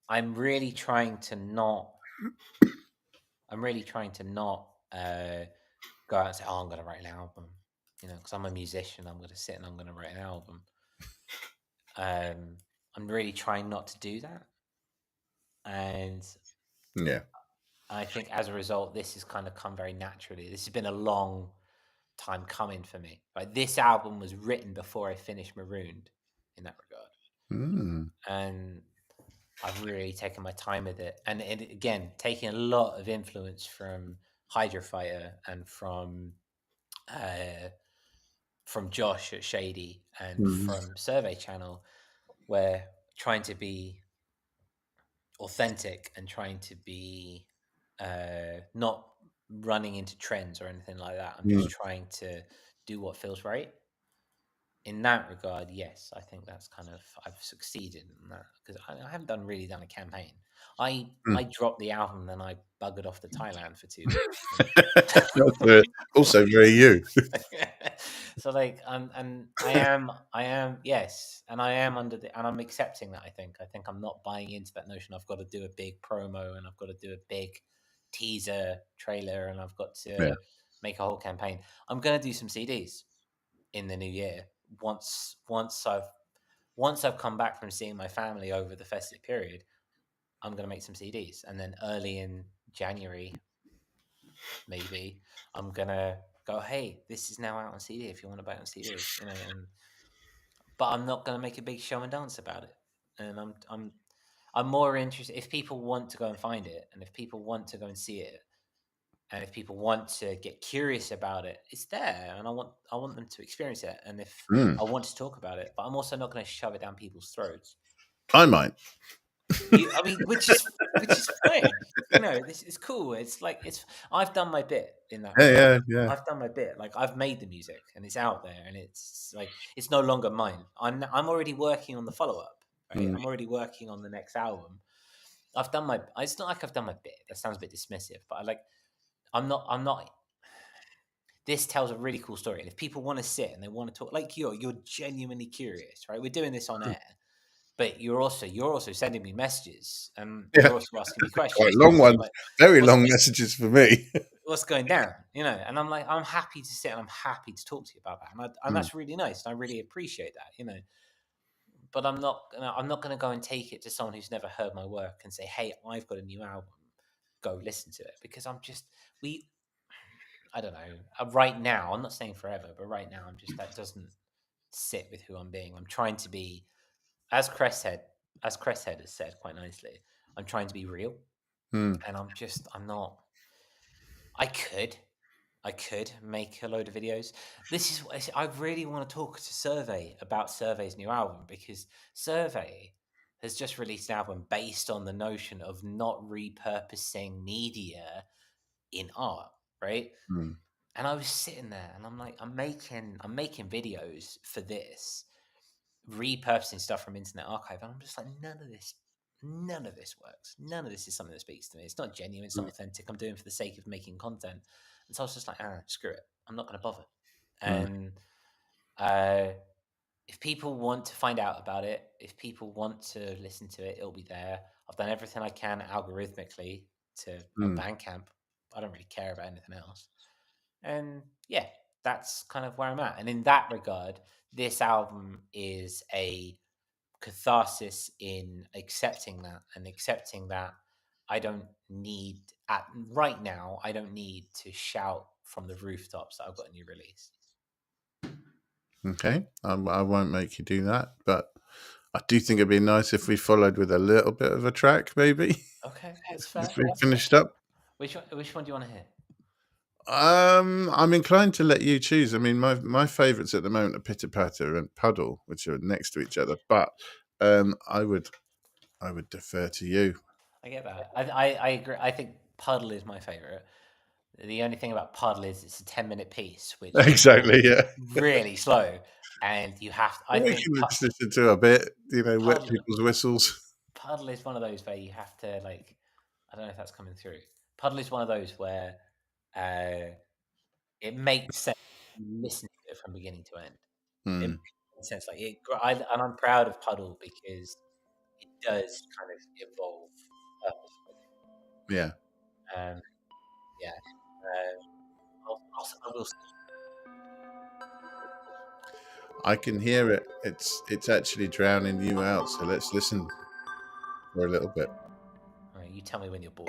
I'm really trying to not I'm really trying to not go out and say, "Oh, I'm going to write an album," because I'm a musician. I'm going to sit and I'm going to write an album. I'm really trying not to do that, and yeah. I think as a result, this has kind of come very naturally. This has been a long time coming for me. Like, this album was written before I finished Marooned, in that regard, Mm, and I've really taken my time with it, and again, taking a lot of influence from Hydra Fighter and uh, from Josh at Shady and mm, from Survey Channel, where trying to be authentic and trying to be not running into trends or anything like that. I'm mm. just trying to do what feels right. In that regard, yes, I think that's kind of I've succeeded in that because I haven't really done a campaign. I dropped the album, then I buggered off to Thailand for 2 weeks. That's also very you. So like I am yes, and I am and I'm accepting that. I think I'm not buying into that notion. I've got to do a big promo and I've got to do a big teaser trailer and I've got Yeah. to make a whole campaign. I'm gonna do some CDs in the new year once I've come back from seeing my family over the festive period. I'm gonna make some CDs, and then early in January, maybe I'm gonna go, hey, this is now out on CD if you want to buy it on CD, but I'm not gonna make a big show and dance about it. And I'm more interested if people want to go and find it, and if people want to go and see it, and if people want to get curious about it, it's there, and I want them to experience it. And if I want to talk about it, but I'm also not going to shove it down people's throats. I might. I mean, which is fine. This is cool. It's like I've done my bit in that. Yeah. I've done my bit. Like I've made the music and it's out there, and it's like it's no longer mine. I'm already working on the follow up. Right? I'm already working on the next album. I've done my. It's not like I've done my bit. That sounds a bit dismissive, but I'm not. This tells a really cool story, and if people want to sit and they want to talk, like you're genuinely curious, right? We're doing this on air. But you're also sending me messages, and you're also asking me questions. Quite long ones, like, very long messages for me. What's going down, And I'm like, I'm happy to sit and I'm happy to talk to you about that, and that's really nice, and I really appreciate that, But I'm not gonna go and take it to someone who's never heard my work and say, hey, I've got a new album, go listen to it, because I don't know. Right now, I'm not saying forever, but right now, that doesn't sit with who I'm being. I'm trying to be. As Kh3rtis has said quite nicely, I'm trying to be real, and I'm not. I could make a load of videos. This is what I really want to talk to Survey about Survey's new album, because Survey has just released an album based on the notion of not repurposing media in art, right? And I was sitting there, and I'm like, I'm making videos for this, repurposing stuff from Internet Archive, and I'm just like, none of this works. None of this is something that speaks to me. It's not genuine. It's not authentic. I'm doing it for the sake of making content. And so I was just like, screw it. I'm not going to bother. And if people want to find out about it, if people want to listen to it, it'll be there. I've done everything I can algorithmically on Bandcamp. I don't really care about anything else. And yeah, that's kind of where I'm at. And in that regard, this album is a catharsis in accepting that, and accepting that I don't need right now. I don't need to shout from the rooftops that I've got a new release. Okay, I won't make you do that, but I do think it'd be nice if we followed with a little bit of a track, maybe. Okay, that's fair. If we finished up. Which one do you want to hear? I'm inclined to let you choose. I mean, my favourites at the moment are Pitter Patter and Puddle, which are next to each other. But I would defer to you. I get that. I agree. I think Puddle is my favourite. The only thing about Puddle is it's a 10-minute piece, which exactly, is really slow, and you have. I think listen to a bit, wet people's whistles. Puddle is one of those where you have to I don't know if that's coming through. Puddle is one of those where it makes sense to listen to it from beginning to end. It makes sense. And I'm proud of Puddle because it does kind of evolve purposefully. Yeah. Yeah. I will. I can hear it. It's actually drowning you out. So let's listen for a little bit. All right, you tell me when you're bored.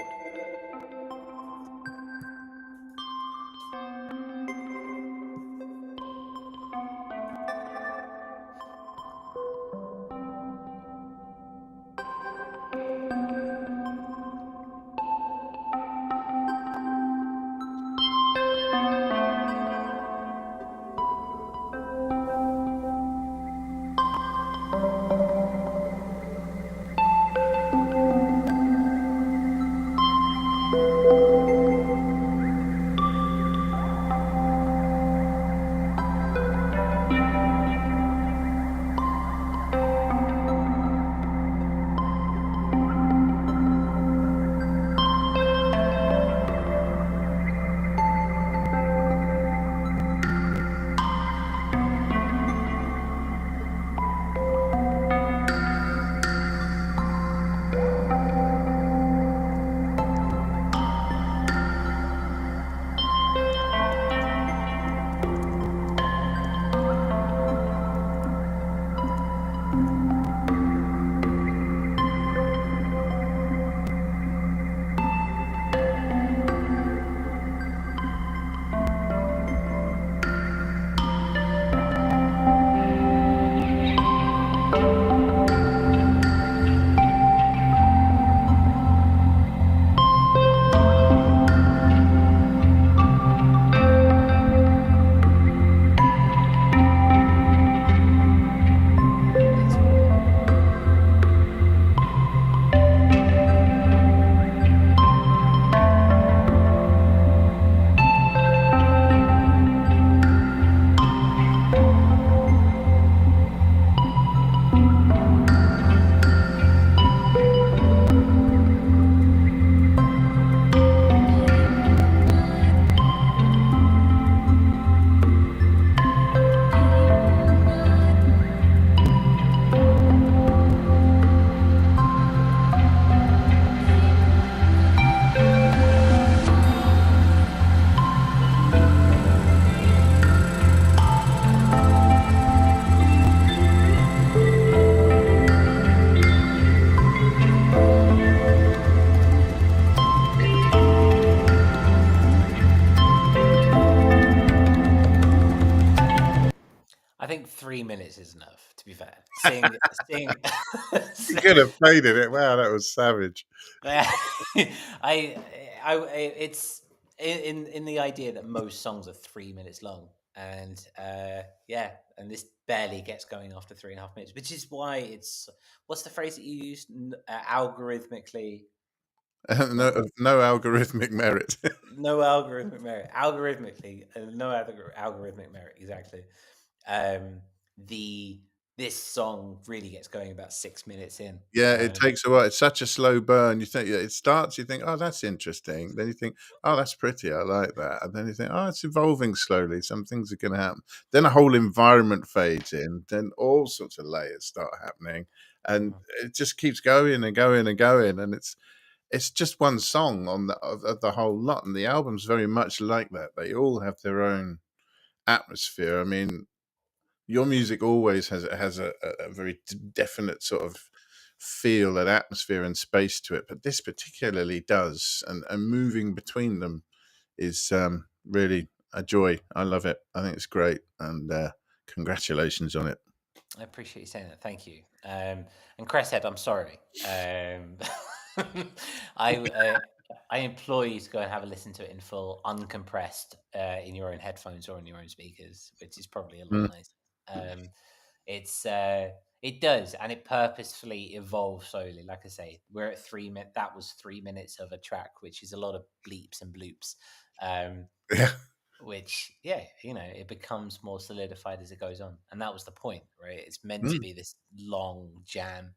think 3 minutes is enough. To be fair, sing. You could have played it. Wow, that was savage. I, it's in the idea that most songs are 3 minutes long, and and this barely gets going after 3.5 minutes, which is why it's what's the phrase that you used? Algorithmically, No, no algorithmic merit. no algorithmic merit. Algorithmically, no algorithmic merit. Exactly. Um, the This song really gets going about 6 minutes in. Yeah, it takes a while. It's such a slow burn. You think it starts, you think, oh, that's interesting. Then you think, oh, that's pretty. I like that. And then you think, oh, it's evolving slowly. Some things are going to happen. Then a whole environment fades in. Then all sorts of layers start happening, and it just keeps going and going and going. And it's just one song on of the whole lot. And the album's very much like that. They all have their own atmosphere. I mean, your music always has a very definite sort of feel and atmosphere and space to it, but this particularly does, and moving between them is really a joy. I love it. I think it's great, and congratulations on it. I appreciate you saying that. Thank you. And Cresshead, I'm sorry. I I implore you to go and have a listen to it in full, uncompressed, in your own headphones or on your own speakers, which is probably a lot Mm. nicer. It's it does, and it purposefully evolves slowly. Like I say, we're at 3 minutes. That was 3 minutes of a track, which is a lot of bleeps and bloops. Yeah. Which it becomes more solidified as it goes on, and that was the point, right? It's meant to Mm. be this long jam.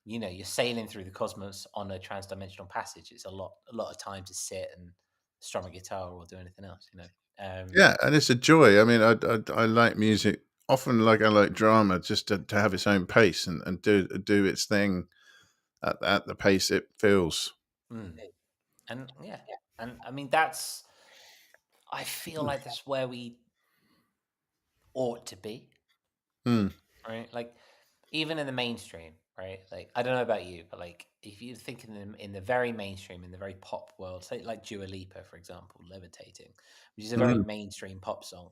You're sailing through the cosmos on a transdimensional passage. It's a lot of time to sit and strum a guitar or do anything else. Yeah, and it's a joy. I mean, I like music often, like I like drama, just to have its own pace and do its thing at the pace it feels. Mm. And yeah, and I mean I feel like that's where we ought to be, Mm. right? Like even in the mainstream, right? Like I don't know about you, but like if you think in the very mainstream, in the very pop world, say like Dua Lipa, for example, "Levitating," which is a very Mm. mainstream pop song,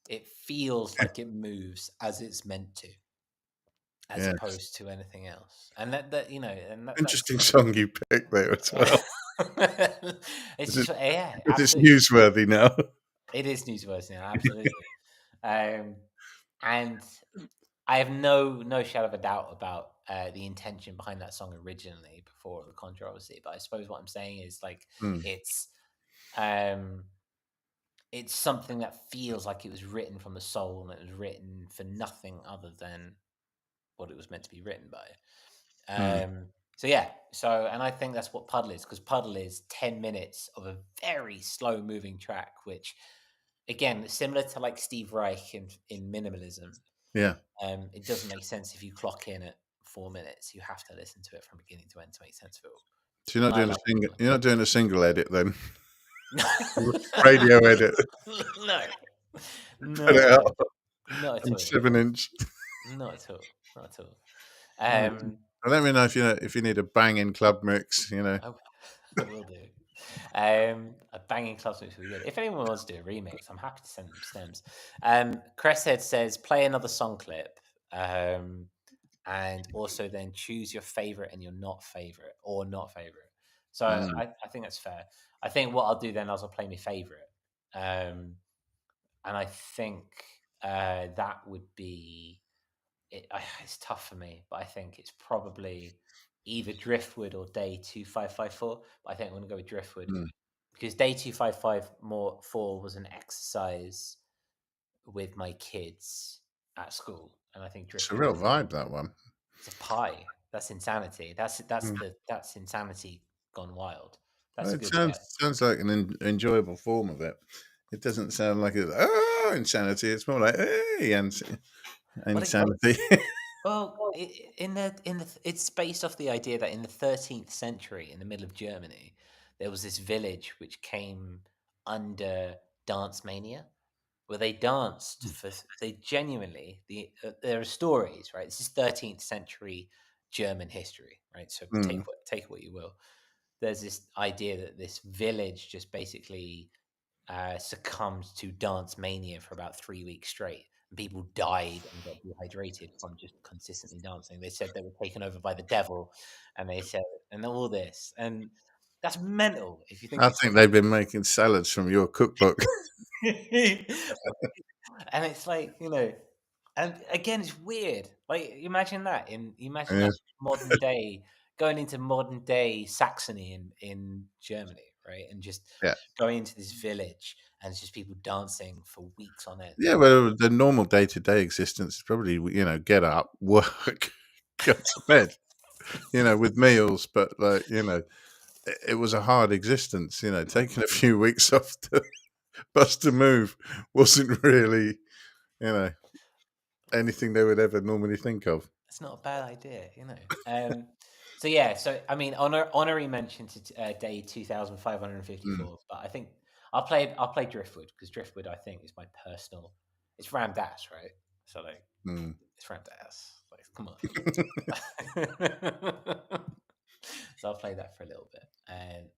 it feels like it moves as it's meant to, as Yes. opposed to anything else. And that's Interesting song you picked there as well. it's Is it, just yeah, but it's absolutely. newsworthy now. It is newsworthy now, absolutely. And I have no shadow of a doubt about the intention behind that song originally before the controversy. But I suppose what I'm saying is like Mm. it's um, it's something that feels like it was written from the soul and it was written for nothing other than what it was meant to be written by. Mm. So yeah, and I think that's what Puddle is, because Puddle is 10 minutes of a very slow moving track, which again similar to like Steve Reich in minimalism. Yeah. It doesn't make sense if you clock in at 4 minutes. You have to listen to it from beginning to end to make sense of it all. So you're And not I doing a like single. it. You're not doing a single edit then. No, Radio edit. no, Put not it at out all, not at on all, 7 inch. not at all, not at all. Right. Let me know if you need a banging club mix. I, I will do. A banging club mix would be good. If anyone wants to do a remix, I'm happy to send them stems. Cresshead says play another song clip. And also then choose your favorite and your not favorite or not favorite. So Mm. I think that's fair. I think what I'll do then is I'll play my favorite. And I think that would be it's tough for me, but I think it's probably either Driftwood or Day 2554. But I think I'm going to go with Driftwood Mm. because Day 255 was an exercise with my kids at school. And I think It's a Driftwood real is vibe, that one. it's a pie. That's insanity. Mm. That's insanity gone wild. Well, That's a it good sounds like an enjoyable form of it. It doesn't sound like it's insanity. It's more like well, insanity. it's based off the idea that in the 13th century, in the middle of Germany, there was this village which came under dance mania, where they danced for they genuinely there are stories, right? This is 13th century German history, right? So Mm. take what you will. There's this idea that this village just basically succumbed to dance mania for about 3 weeks straight, People died and got dehydrated from just consistently dancing. They said they were taken over by the devil, and they said, and all this, and that's mental if you think. I think they've been making salads from your cookbook. And it's like, and again, it's weird. Like, imagine that modern day, going into modern day Saxony in Germany, right? And just going into this village, and it's just people dancing for weeks on end. Yeah, well, the normal day-to-day existence is probably, get up, work, go to bed, with meals. But it was a hard existence. Taking a few weeks off to bust a move wasn't really, anything they would ever normally think of. It's not a bad idea, So yeah, so I mean, honorary mention to day 2554, but I think I'll play Driftwood, because Driftwood, I think, is my personal. It's Ram Dass, right? So like, it's Ram Dass. Like, come on. So I'll play that for a little bit, and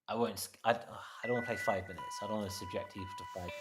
I won't. I don't want to play 5 minutes. I don't want to subject you to 5 minutes.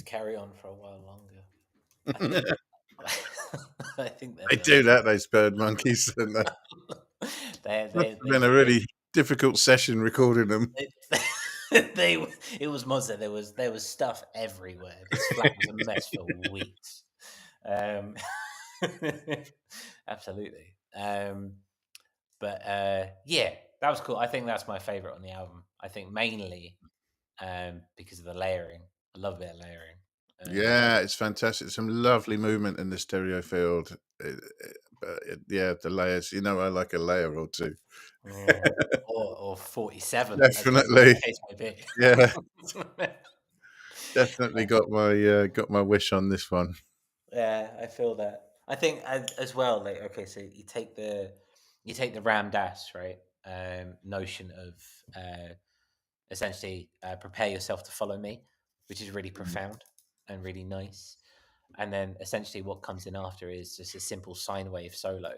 Carry on for a while longer. I think they do that. Those bird monkeys, don't they? It's been a really difficult session recording them. It was monster. There was stuff everywhere. This flat was a mess for weeks. Absolutely. But yeah, that was cool. I think that's my favorite on the album. I think mainly because of the layering. I love a bit of layering. Yeah, it's fantastic. Some lovely movement in the stereo field. Yeah, the layers. I like a layer or two. Or 47. Definitely. Case may be. Yeah. Definitely got my wish on this one. Yeah, I feel that. I think as well. Like, okay, so you take the Ram Dass, right? Notion of essentially prepare yourself to follow me, which is really profound and really nice. And then essentially what comes in after is just a simple sine wave solo.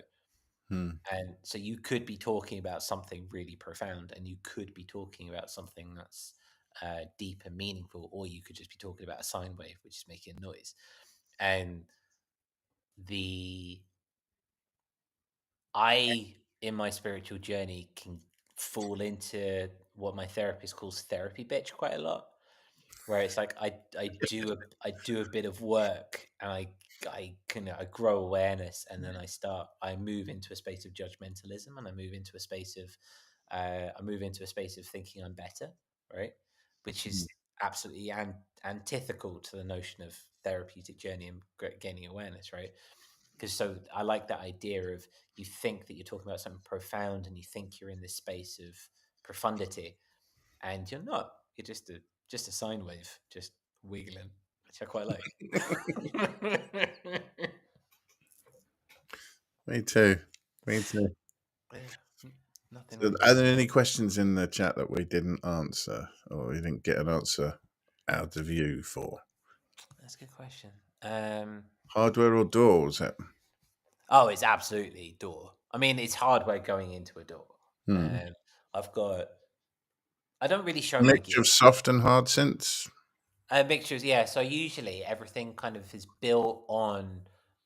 Hmm. And so you could be talking about something really profound, and you could be talking about something that's deep and meaningful, or you could just be talking about a sine wave, which is making a noise. And the I, in my spiritual journey, can fall into what my therapist calls therapy bitch quite a lot, where it's like I do a bit of work, and I grow awareness, and then I move into a space of judgmentalism, and I move into a space of thinking I'm better, right? Which is absolutely antithetical to the notion of therapeutic journey and gaining awareness, right? Because so I like that idea of you think that you're talking about something profound, and you think you're in this space of profundity, and you're not. You're just a sine wave, just wiggling, which I quite like. Me too. Me too. Yeah, nothing So wrong with are that. there any questions in the chat that we didn't answer, or we didn't get an answer out of you for? That's a good question. Hardware or door? Was it? Oh, it's absolutely door. I mean, it's hardware going into a door. Hmm. Um, I've got. I don't really show my Mixture gear. of soft and hard synths. Mixtures, yeah. So usually everything kind of is built on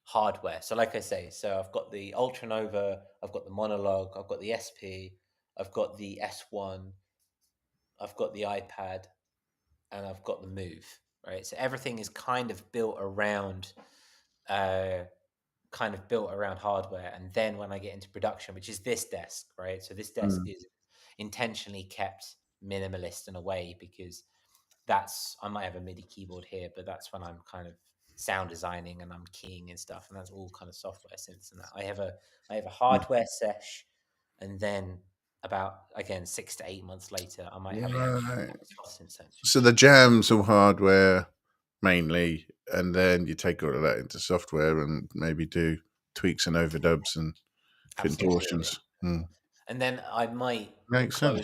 hardware. So like I say, so I've got the Ultra Nova, I've got the Monologue, I've got the SP, I've got the S1, I've got the iPad, and I've got the Move. Right. So everything is uh, kind of built around hardware. And then when I get into production, which is this desk, right? So this desk Hmm. is intentionally kept minimalist in a way, because that's I might have a MIDI keyboard here, but that's when I'm kind of sound designing and I'm keying and stuff, and that's all kind of software synths and that. I have a hardware sesh, and then about again 6 to 8 months later, I might have a Right. soft synth sesh. So the jams all hardware mainly, and then you take all of that into software and maybe do tweaks and overdubs and Absolutely, contortions. Hmm. and then Makes sense.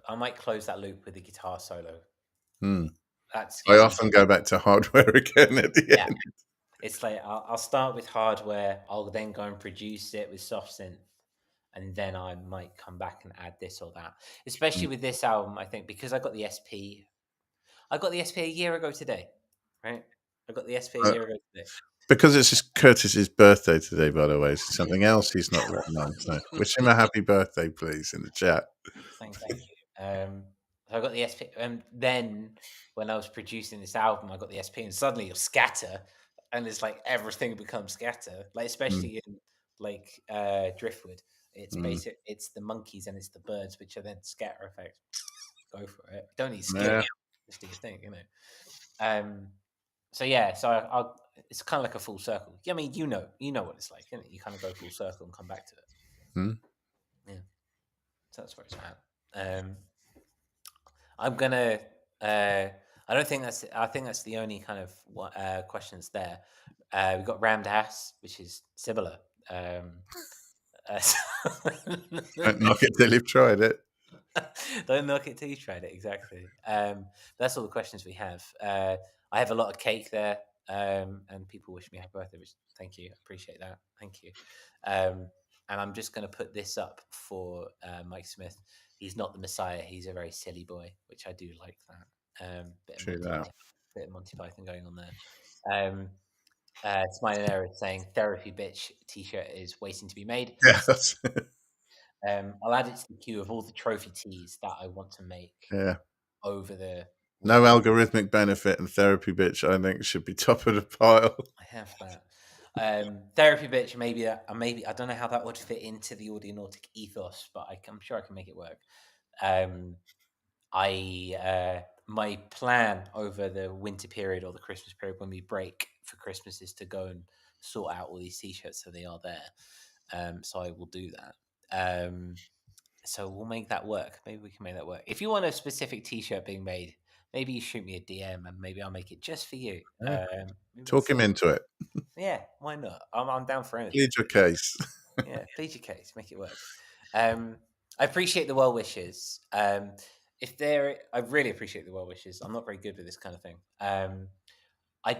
I might close that loop with a guitar solo. Hmm. That's I usually often go back to hardware again at the yeah. end. It's like I'll start with hardware. I'll then go and produce it with soft synth, and then I might come back and add this or that. Especially with this album, I think because I got the SP. I got the SP a year ago today, right? I got the SP a Uh, year ago today. because it's just Curtis's birthday today, by the way. So something else he's not written on. So wish him a happy birthday, please, in the chat. Thank you. So I got the SP, and then when I was producing this album, I got the SP, and suddenly you'll scatter, and it's like everything becomes scatter. Like Mm, especially in like Driftwood, it's mm. basic. It's the monkeys and it's the birds, which are then scatter effects. Go for it. Don't need skill. Yeah. Just do your thing, you know. Um. So yeah. So I'll. It's kind of like a full circle. Yeah, I mean, you know what it's like, isn't it? You kind of go full circle and come back to it. Mm. Yeah. So that's where it's at. I'm gonna. I don't think that's. I think that's the only kind of questions there. We've got Ram Dass, which is similar. Uh, Don't knock it till you've tried it. don't knock it till you tried it. Exactly. That's all the questions we have. I have a lot of cake there, and people wish me happy birthday. Which thank you, appreciate that. Thank you. And I'm just going to put this up for Mike Smith. He's not the Messiah. He's a very silly boy, which I do like that. True that. Bit of Monty Python going on there. Smiling Error is saying therapy bitch t-shirt is waiting to be made. Yeah. That's, I'll add it to the queue of all the trophy tees that I want to make yeah. over the No winter. algorithmic benefit and therapy, bitch. I think should be top of the pile. I have that. Therapy bitch, maybe I don't know how that would fit into the audionautic ethos, but I'm sure I can make it work. My plan over the winter period or the Christmas period when we break for Christmas is to go and sort out all these t-shirts so they are there. So I will do that. So we'll make that work. Maybe we can make that work. If you want a specific t-shirt being made, maybe you shoot me a DM and maybe I'll make it just for you. Yeah. Maybe Talk that's him into it. yeah, why not? I'm down for anything. Plead your case. Yeah, plead your case, make it work. I appreciate the well wishes. If there, I really appreciate the well wishes. I'm not very good with this kind of thing. I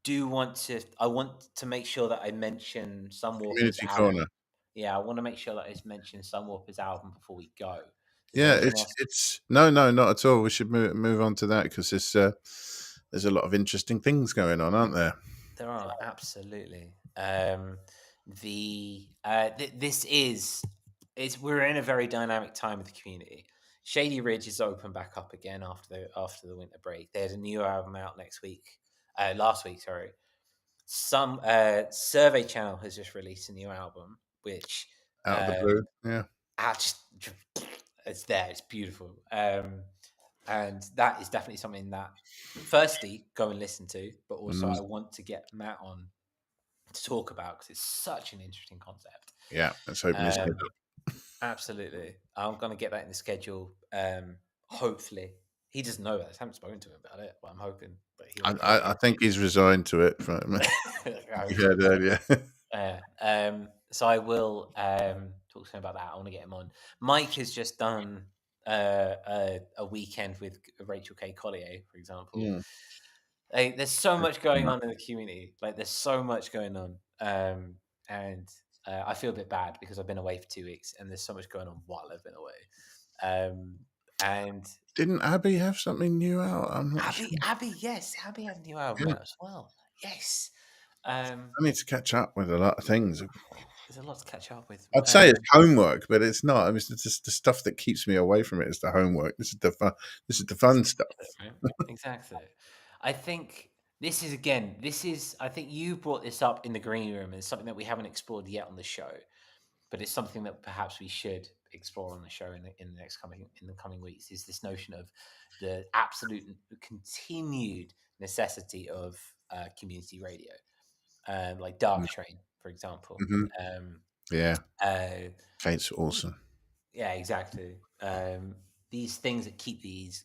do want to. I want to make sure that I mention Sunwarper's Community album. corner. Yeah, I want to make sure that I mention Sunwarper's album before we go. Is there Yeah, anything else? it's no, not at all. We should move on to that because there's a lot of interesting things going on, aren't there? There are absolutely. This is we're in a very dynamic time with the community. Shady Ridge is open back up again after the winter break. There's a new album out last week, sorry. Some Survey Channel has just released a new album, which Out of the blue, yeah. just it's there. It's beautiful, and that is definitely something that, firstly, go and listen to, but also I want to get Matt on to talk about because it's such an interesting concept. Yeah, let's open this up. Absolutely, I'm going to get that in the schedule. Hopefully, he doesn't know that. I haven't spoken to him about it, but I'm hoping that he'll. I think he's resigned to it from you heard earlier. So I will talk to him about that. I want to get him on. Mike has just done a weekend with Rachel K. Collier, for example. Mm. There's so much going on in the community. Like, there's so much going on, and I feel a bit bad because I've been away for 2 weeks, and there's so much going on while I've been away. And didn't Abby have something new out? I'm not sure. Abby, yes, Abby had a new album out as well. Yes. I need to catch up with a lot of things. There's a lot to catch up with. I'd say it's homework, but it's not. I mean, it's just the stuff that keeps me away from it is the homework. This is the fun. This is the fun stuff. Exactly. I think this is. I think you brought this up in the green room, and it's something that we haven't explored yet on the show, but it's something that perhaps we should explore on the show in the coming weeks. Is this notion of the absolute continued necessity of community radio, like Dark Train, for example. Mm-hmm. Yeah, Kate's awesome. Yeah, exactly. These things that keep these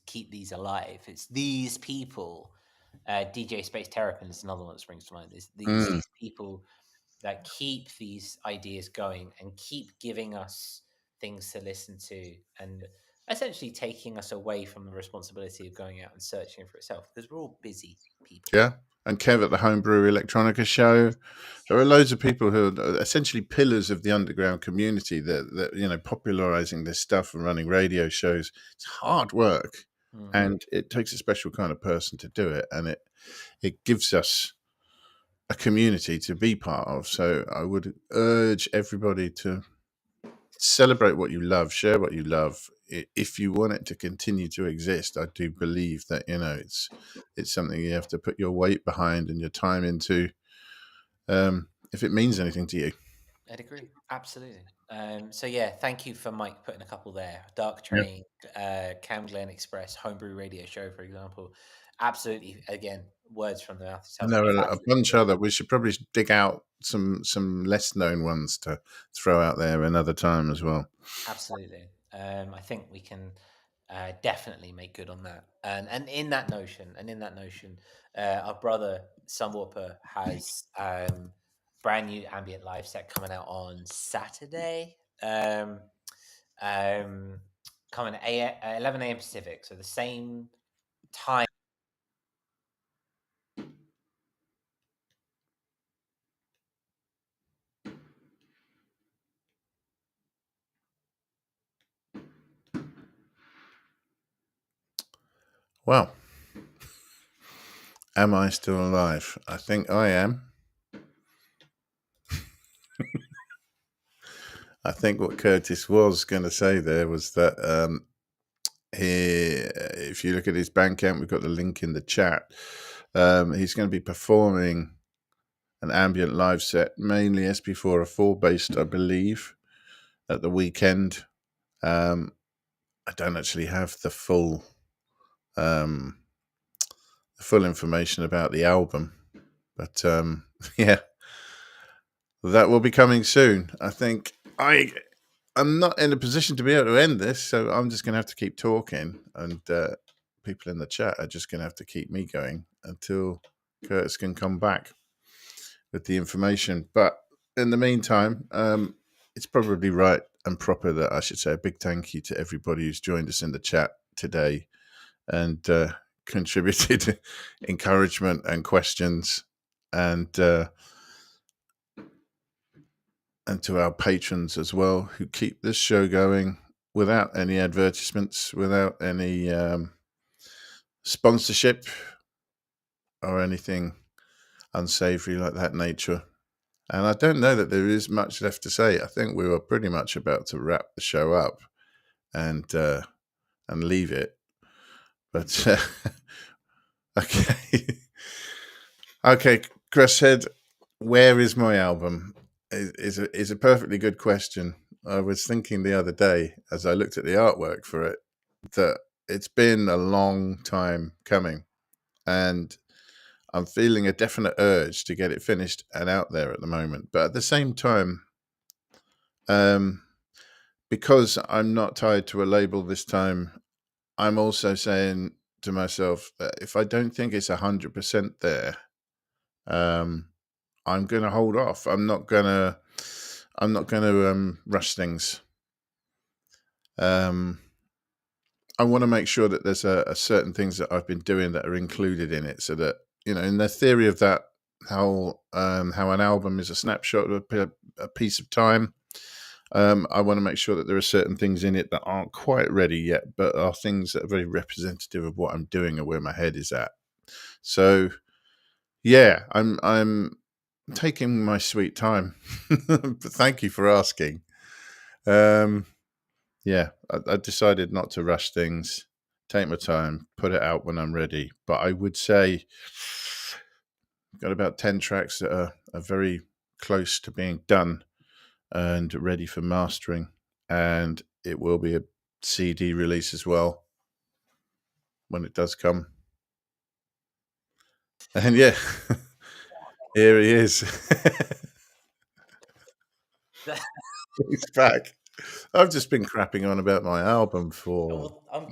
alive. It's these people. DJ Space Terrapin is another one that springs to mind. These people that keep these ideas going and keep giving us things to listen to, and essentially taking us away from the responsibility of going out and searching for itself, because we're all busy people. Yeah. And Kev at the Homebrew Electronica show. There are loads of people who are essentially pillars of the underground community that popularizing this stuff and running radio shows. It's hard work, and it takes a special kind of person to do it, and it gives us a community to be part of. So I would urge everybody to celebrate what you love, share what you love. If you want it to continue to exist, I do believe that it's something you have to put your weight behind and your time into, if it means anything to you. I'd agree, absolutely. So yeah, thank you for Mike putting a couple there. Dark Train, Cam Glen Express, Homebrew Radio Show, for example. Absolutely, again, words from the mouth. And there are a bunch other. We should probably dig out some less known ones to throw out there another time as well. Absolutely. I think we can definitely make good on that. And in that notion, our brother Sunwarper has brand new ambient live set coming out on Saturday. Coming at 11 a.m. Pacific, so the same time. Well, am I still alive? I think I am. I think what Kh3rtis was going to say there was that if you look at his Bandcamp, we've got the link in the chat. He's going to be performing an ambient live set, mainly SP404 based, I believe, at the weekend. I don't actually have the full information about the album, but yeah, that will be coming soon. I think I'm not in a position to be able to end this, so I'm just going to have to keep talking and people in the chat are just going to have to keep me going until Curtis can come back with the information. But in the meantime, it's probably right and proper that I should say a big thank you to everybody who's joined us in the chat today and contributed encouragement and questions, and to our patrons as well, who keep this show going without any advertisements, without any sponsorship or anything unsavory like that nature. And I don't know that there is much left to say. I think we were pretty much about to wrap the show up and leave it. But okay. Okay, Chris said, where is my album? Is a perfectly good question. I was thinking the other day as I looked at the artwork for it that it's been a long time coming, and I'm feeling a definite urge to get it finished and out there at the moment. But at the same time, because I'm not tied to a label this time, I'm also saying to myself that if I don't think it's 100% there, I'm going to hold off. I'm not going to rush things. I want to make sure that there's a certain things that I've been doing that are included in it, so that, you know, in the theory of that, how an album is a snapshot of a piece of time. I want to make sure that there are certain things in it that aren't quite ready yet, but are things that are very representative of what I'm doing and where my head is at. So, yeah, I'm taking my sweet time. But thank you for asking. Yeah, I decided not to rush things, take my time, put it out when I'm ready. But I would say I've got about 10 tracks that are very close to being done and ready for mastering. And it will be a CD release as well when it does come. And yeah, here he is. He's back. I've just been crapping on about my album for. Well, I'm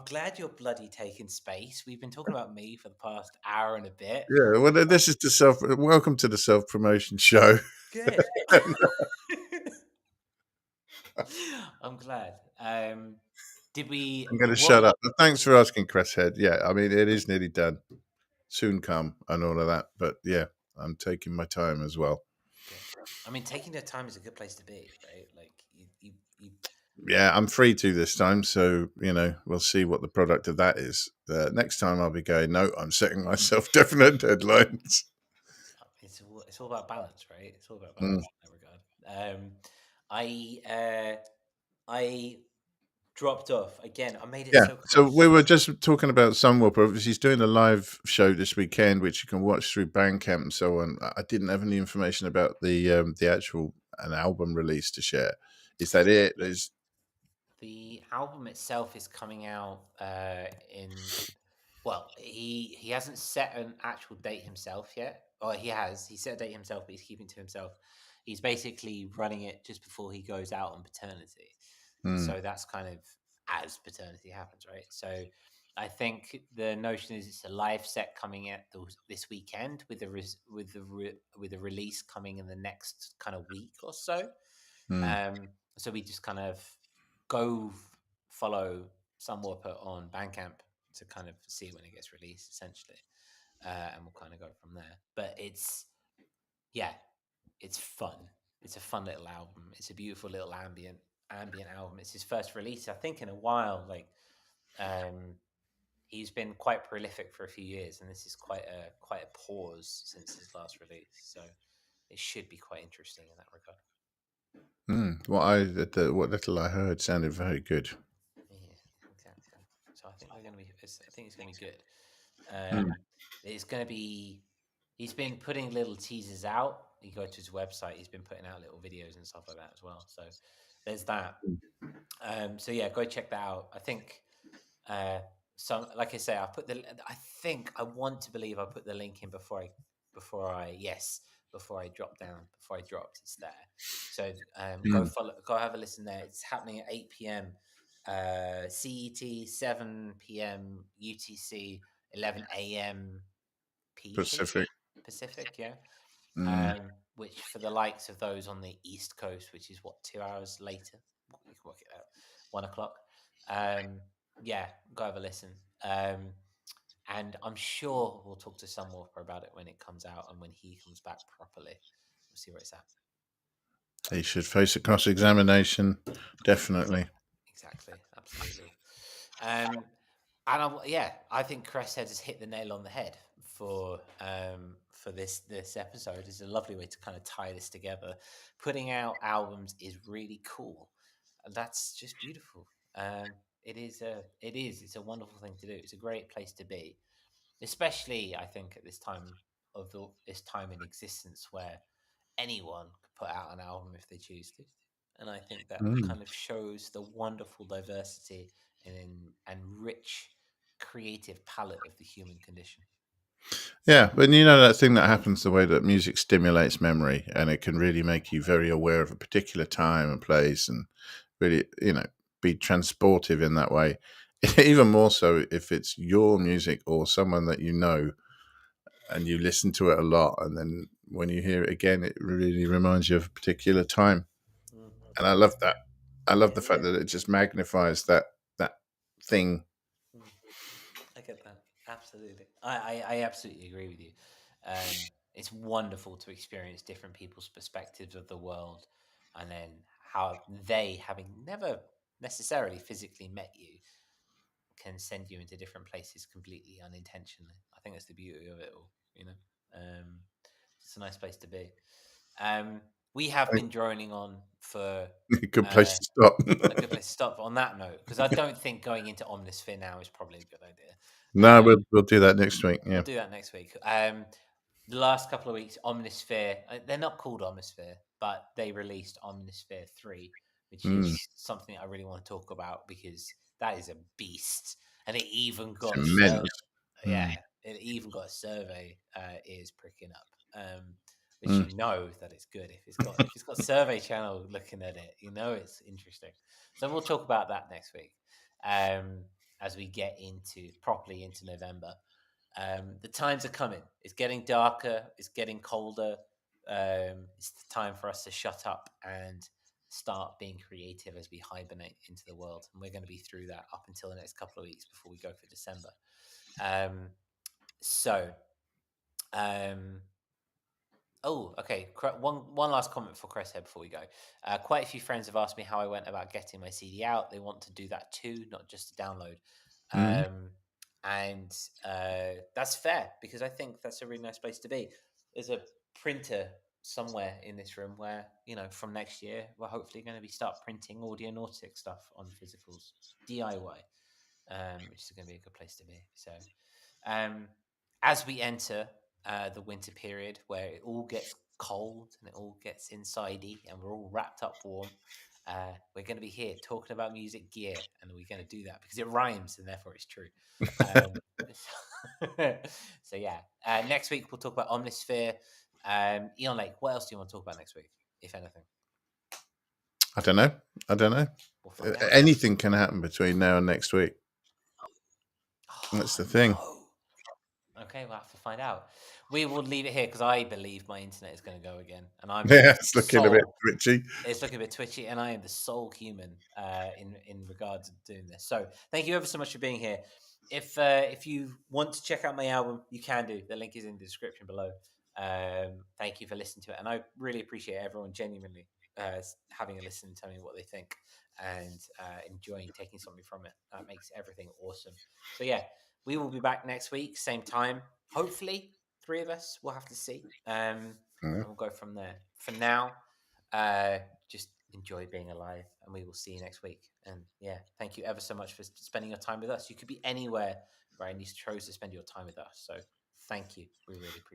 glad you're bloody taking space. We've been talking about me for the past hour and a bit. Yeah, well, this is welcome to the self-promotion show. Good. I'm glad. Did we? I'm going to shut up. Thanks for asking, Chris Head. Yeah, I mean, it is nearly done. Soon come and all of that. But yeah, I'm taking my time as well. Good. I mean, taking your time is a good place to be, right? Like you. Yeah, I'm free to this time, so you know we'll see what the product of that is. Next time I'll be going. No, I'm setting myself definite deadlines. It's all about balance, right? It's all about balance in that regard. I dropped off again. I made it so close. So we were just talking about Sunwhopper. Obviously, he's doing a live show this weekend, which you can watch through Bandcamp and so on. I didn't have any information about the actual an album release to share. Is that it? The album itself is coming out in. Well, he hasn't set an actual date himself yet. Or he has. He set a date himself, but he's keeping to himself. He's basically running it just before he goes out on paternity. So that's kind of as paternity happens, right? So I think the notion is it's a live set coming out this weekend with a release coming in the next kind of week or so. So we just kind of go follow Sunwhopper on Bandcamp to kind of see when it gets released, essentially, and we'll kind of go from there. But it's fun. It's a fun little album. It's a beautiful little ambient album. It's his first release, I think, in a while. Like, he's been quite prolific for a few years, and this is quite a pause since his last release. So it should be quite interesting in that regard. What little I heard sounded very good. Yeah, exactly. So I think it's going to be good. It's going to be. He's been putting little teasers out. You go to his website. He's been putting out little videos and stuff like that as well. So there's that. So yeah, go check that out. I think. Like I say, I want to believe I put the link in before I dropped down. Before I dropped, it's there. So go have a listen there. It's happening at 8 p.m. CET, 7 p.m. UTC, 11 a.m. PT Pacific. Pacific, yeah. Mm. Which for the likes of those on the East Coast, which is what, 2 hours later, you can work it out, 1 o'clock. Yeah, go have a listen. And I'm sure we'll talk to Sun Wolfer about it when it comes out and when he comes back properly. We'll see where it's at. He should face a cross-examination, definitely. Exactly, absolutely. And I think Kh3rtis has hit the nail on the head for this episode. It's a lovely way to kind of tie this together. Putting out albums is really cool, and that's just beautiful. It's a wonderful thing to do. It's a great place to be, especially I think at this time this time in existence where anyone could put out an album if they choose to. And I think that Mm. kind of shows the wonderful diversity and rich creative palette of the human condition. Yeah, but you know that thing that happens the way that music stimulates memory, and it can really make you very aware of a particular time and place, and really, be transportive in that way. Even more so if it's your music or someone that you know, and you listen to it a lot, and then when you hear it again, it really reminds you of a particular time. Mm. And I love that. I love the Yeah. fact that it just magnifies that thing. Mm. I get that. Absolutely. I absolutely agree with you. It's wonderful to experience different people's perspectives of the world and then how they, having never necessarily physically met you, can send you into different places completely unintentionally. I think that's the beauty of it all, you know. Um, it's a nice place to be. We have been droning on for Good place uh, to stop. a good place to stop on that note because I don't think going into Omnisphere now is probably a good idea. No, we'll do that next week. We'll Yeah. do that next week. The last couple of weeks, Omnisphere, they're not called Omnisphere, but they released Omnisphere 3, which Mm, is something I really want to talk about because that is a beast. And it even it's got immense. yeah, Mm, it even got a survey ears pricking up, which mm. you know that it's good if it's got Survey Channel looking at it, you know it's interesting. So we'll talk about that next week, as we get into properly into November. The times are coming. It's getting darker. It's getting colder. It's the time for us to shut up and start being creative as we hibernate into the world. And we're going to be through that up until the next couple of weeks before we go for December. Um, so, um, oh, okay. One last comment for Chris here before we go. Quite a few friends have asked me how I went about getting my CD out. They want to do that too, not just to download. Mm. Um, and that's fair because I think that's a really nice place to be. There's a printer somewhere in this room where from next year we're hopefully going to be start printing audionautic stuff on physicals DIY, which is going to be a good place to be. So, um, as we enter the winter period where it all gets cold and it all gets insidey and we're all wrapped up warm, we're going to be here talking about music gear, and we're going to do that because it rhymes and therefore it's true. Um, so yeah, next week we'll talk about Omnisphere. Eon Lake, what else do you want to talk about next week, if anything? I don't know. We'll find out. Anything can happen between now and next week. That's Oh, the thing. no. Okay, we'll have to find out. We will leave it here because I believe my internet is going to go again, and I'm Yeah, the it's looking a bit sole. twitchy. It's looking a bit twitchy, and I am the sole human in regards to doing this. So thank you ever so much for being here. If you want to check out my album, you can do. The link is in the description below. Thank you for listening to it, and I really appreciate everyone genuinely having a listen, and telling me what they think, and enjoying taking something from it. That makes everything awesome. So yeah, we will be back next week, same time. Hopefully, three of us. We'll have to see, and Yeah. we'll go from there. For now, just enjoy being alive, and we will see you next week. And yeah, thank you ever so much for spending your time with us. You could be anywhere, right? And you chose to spend your time with us. So thank you. We really appreciate it.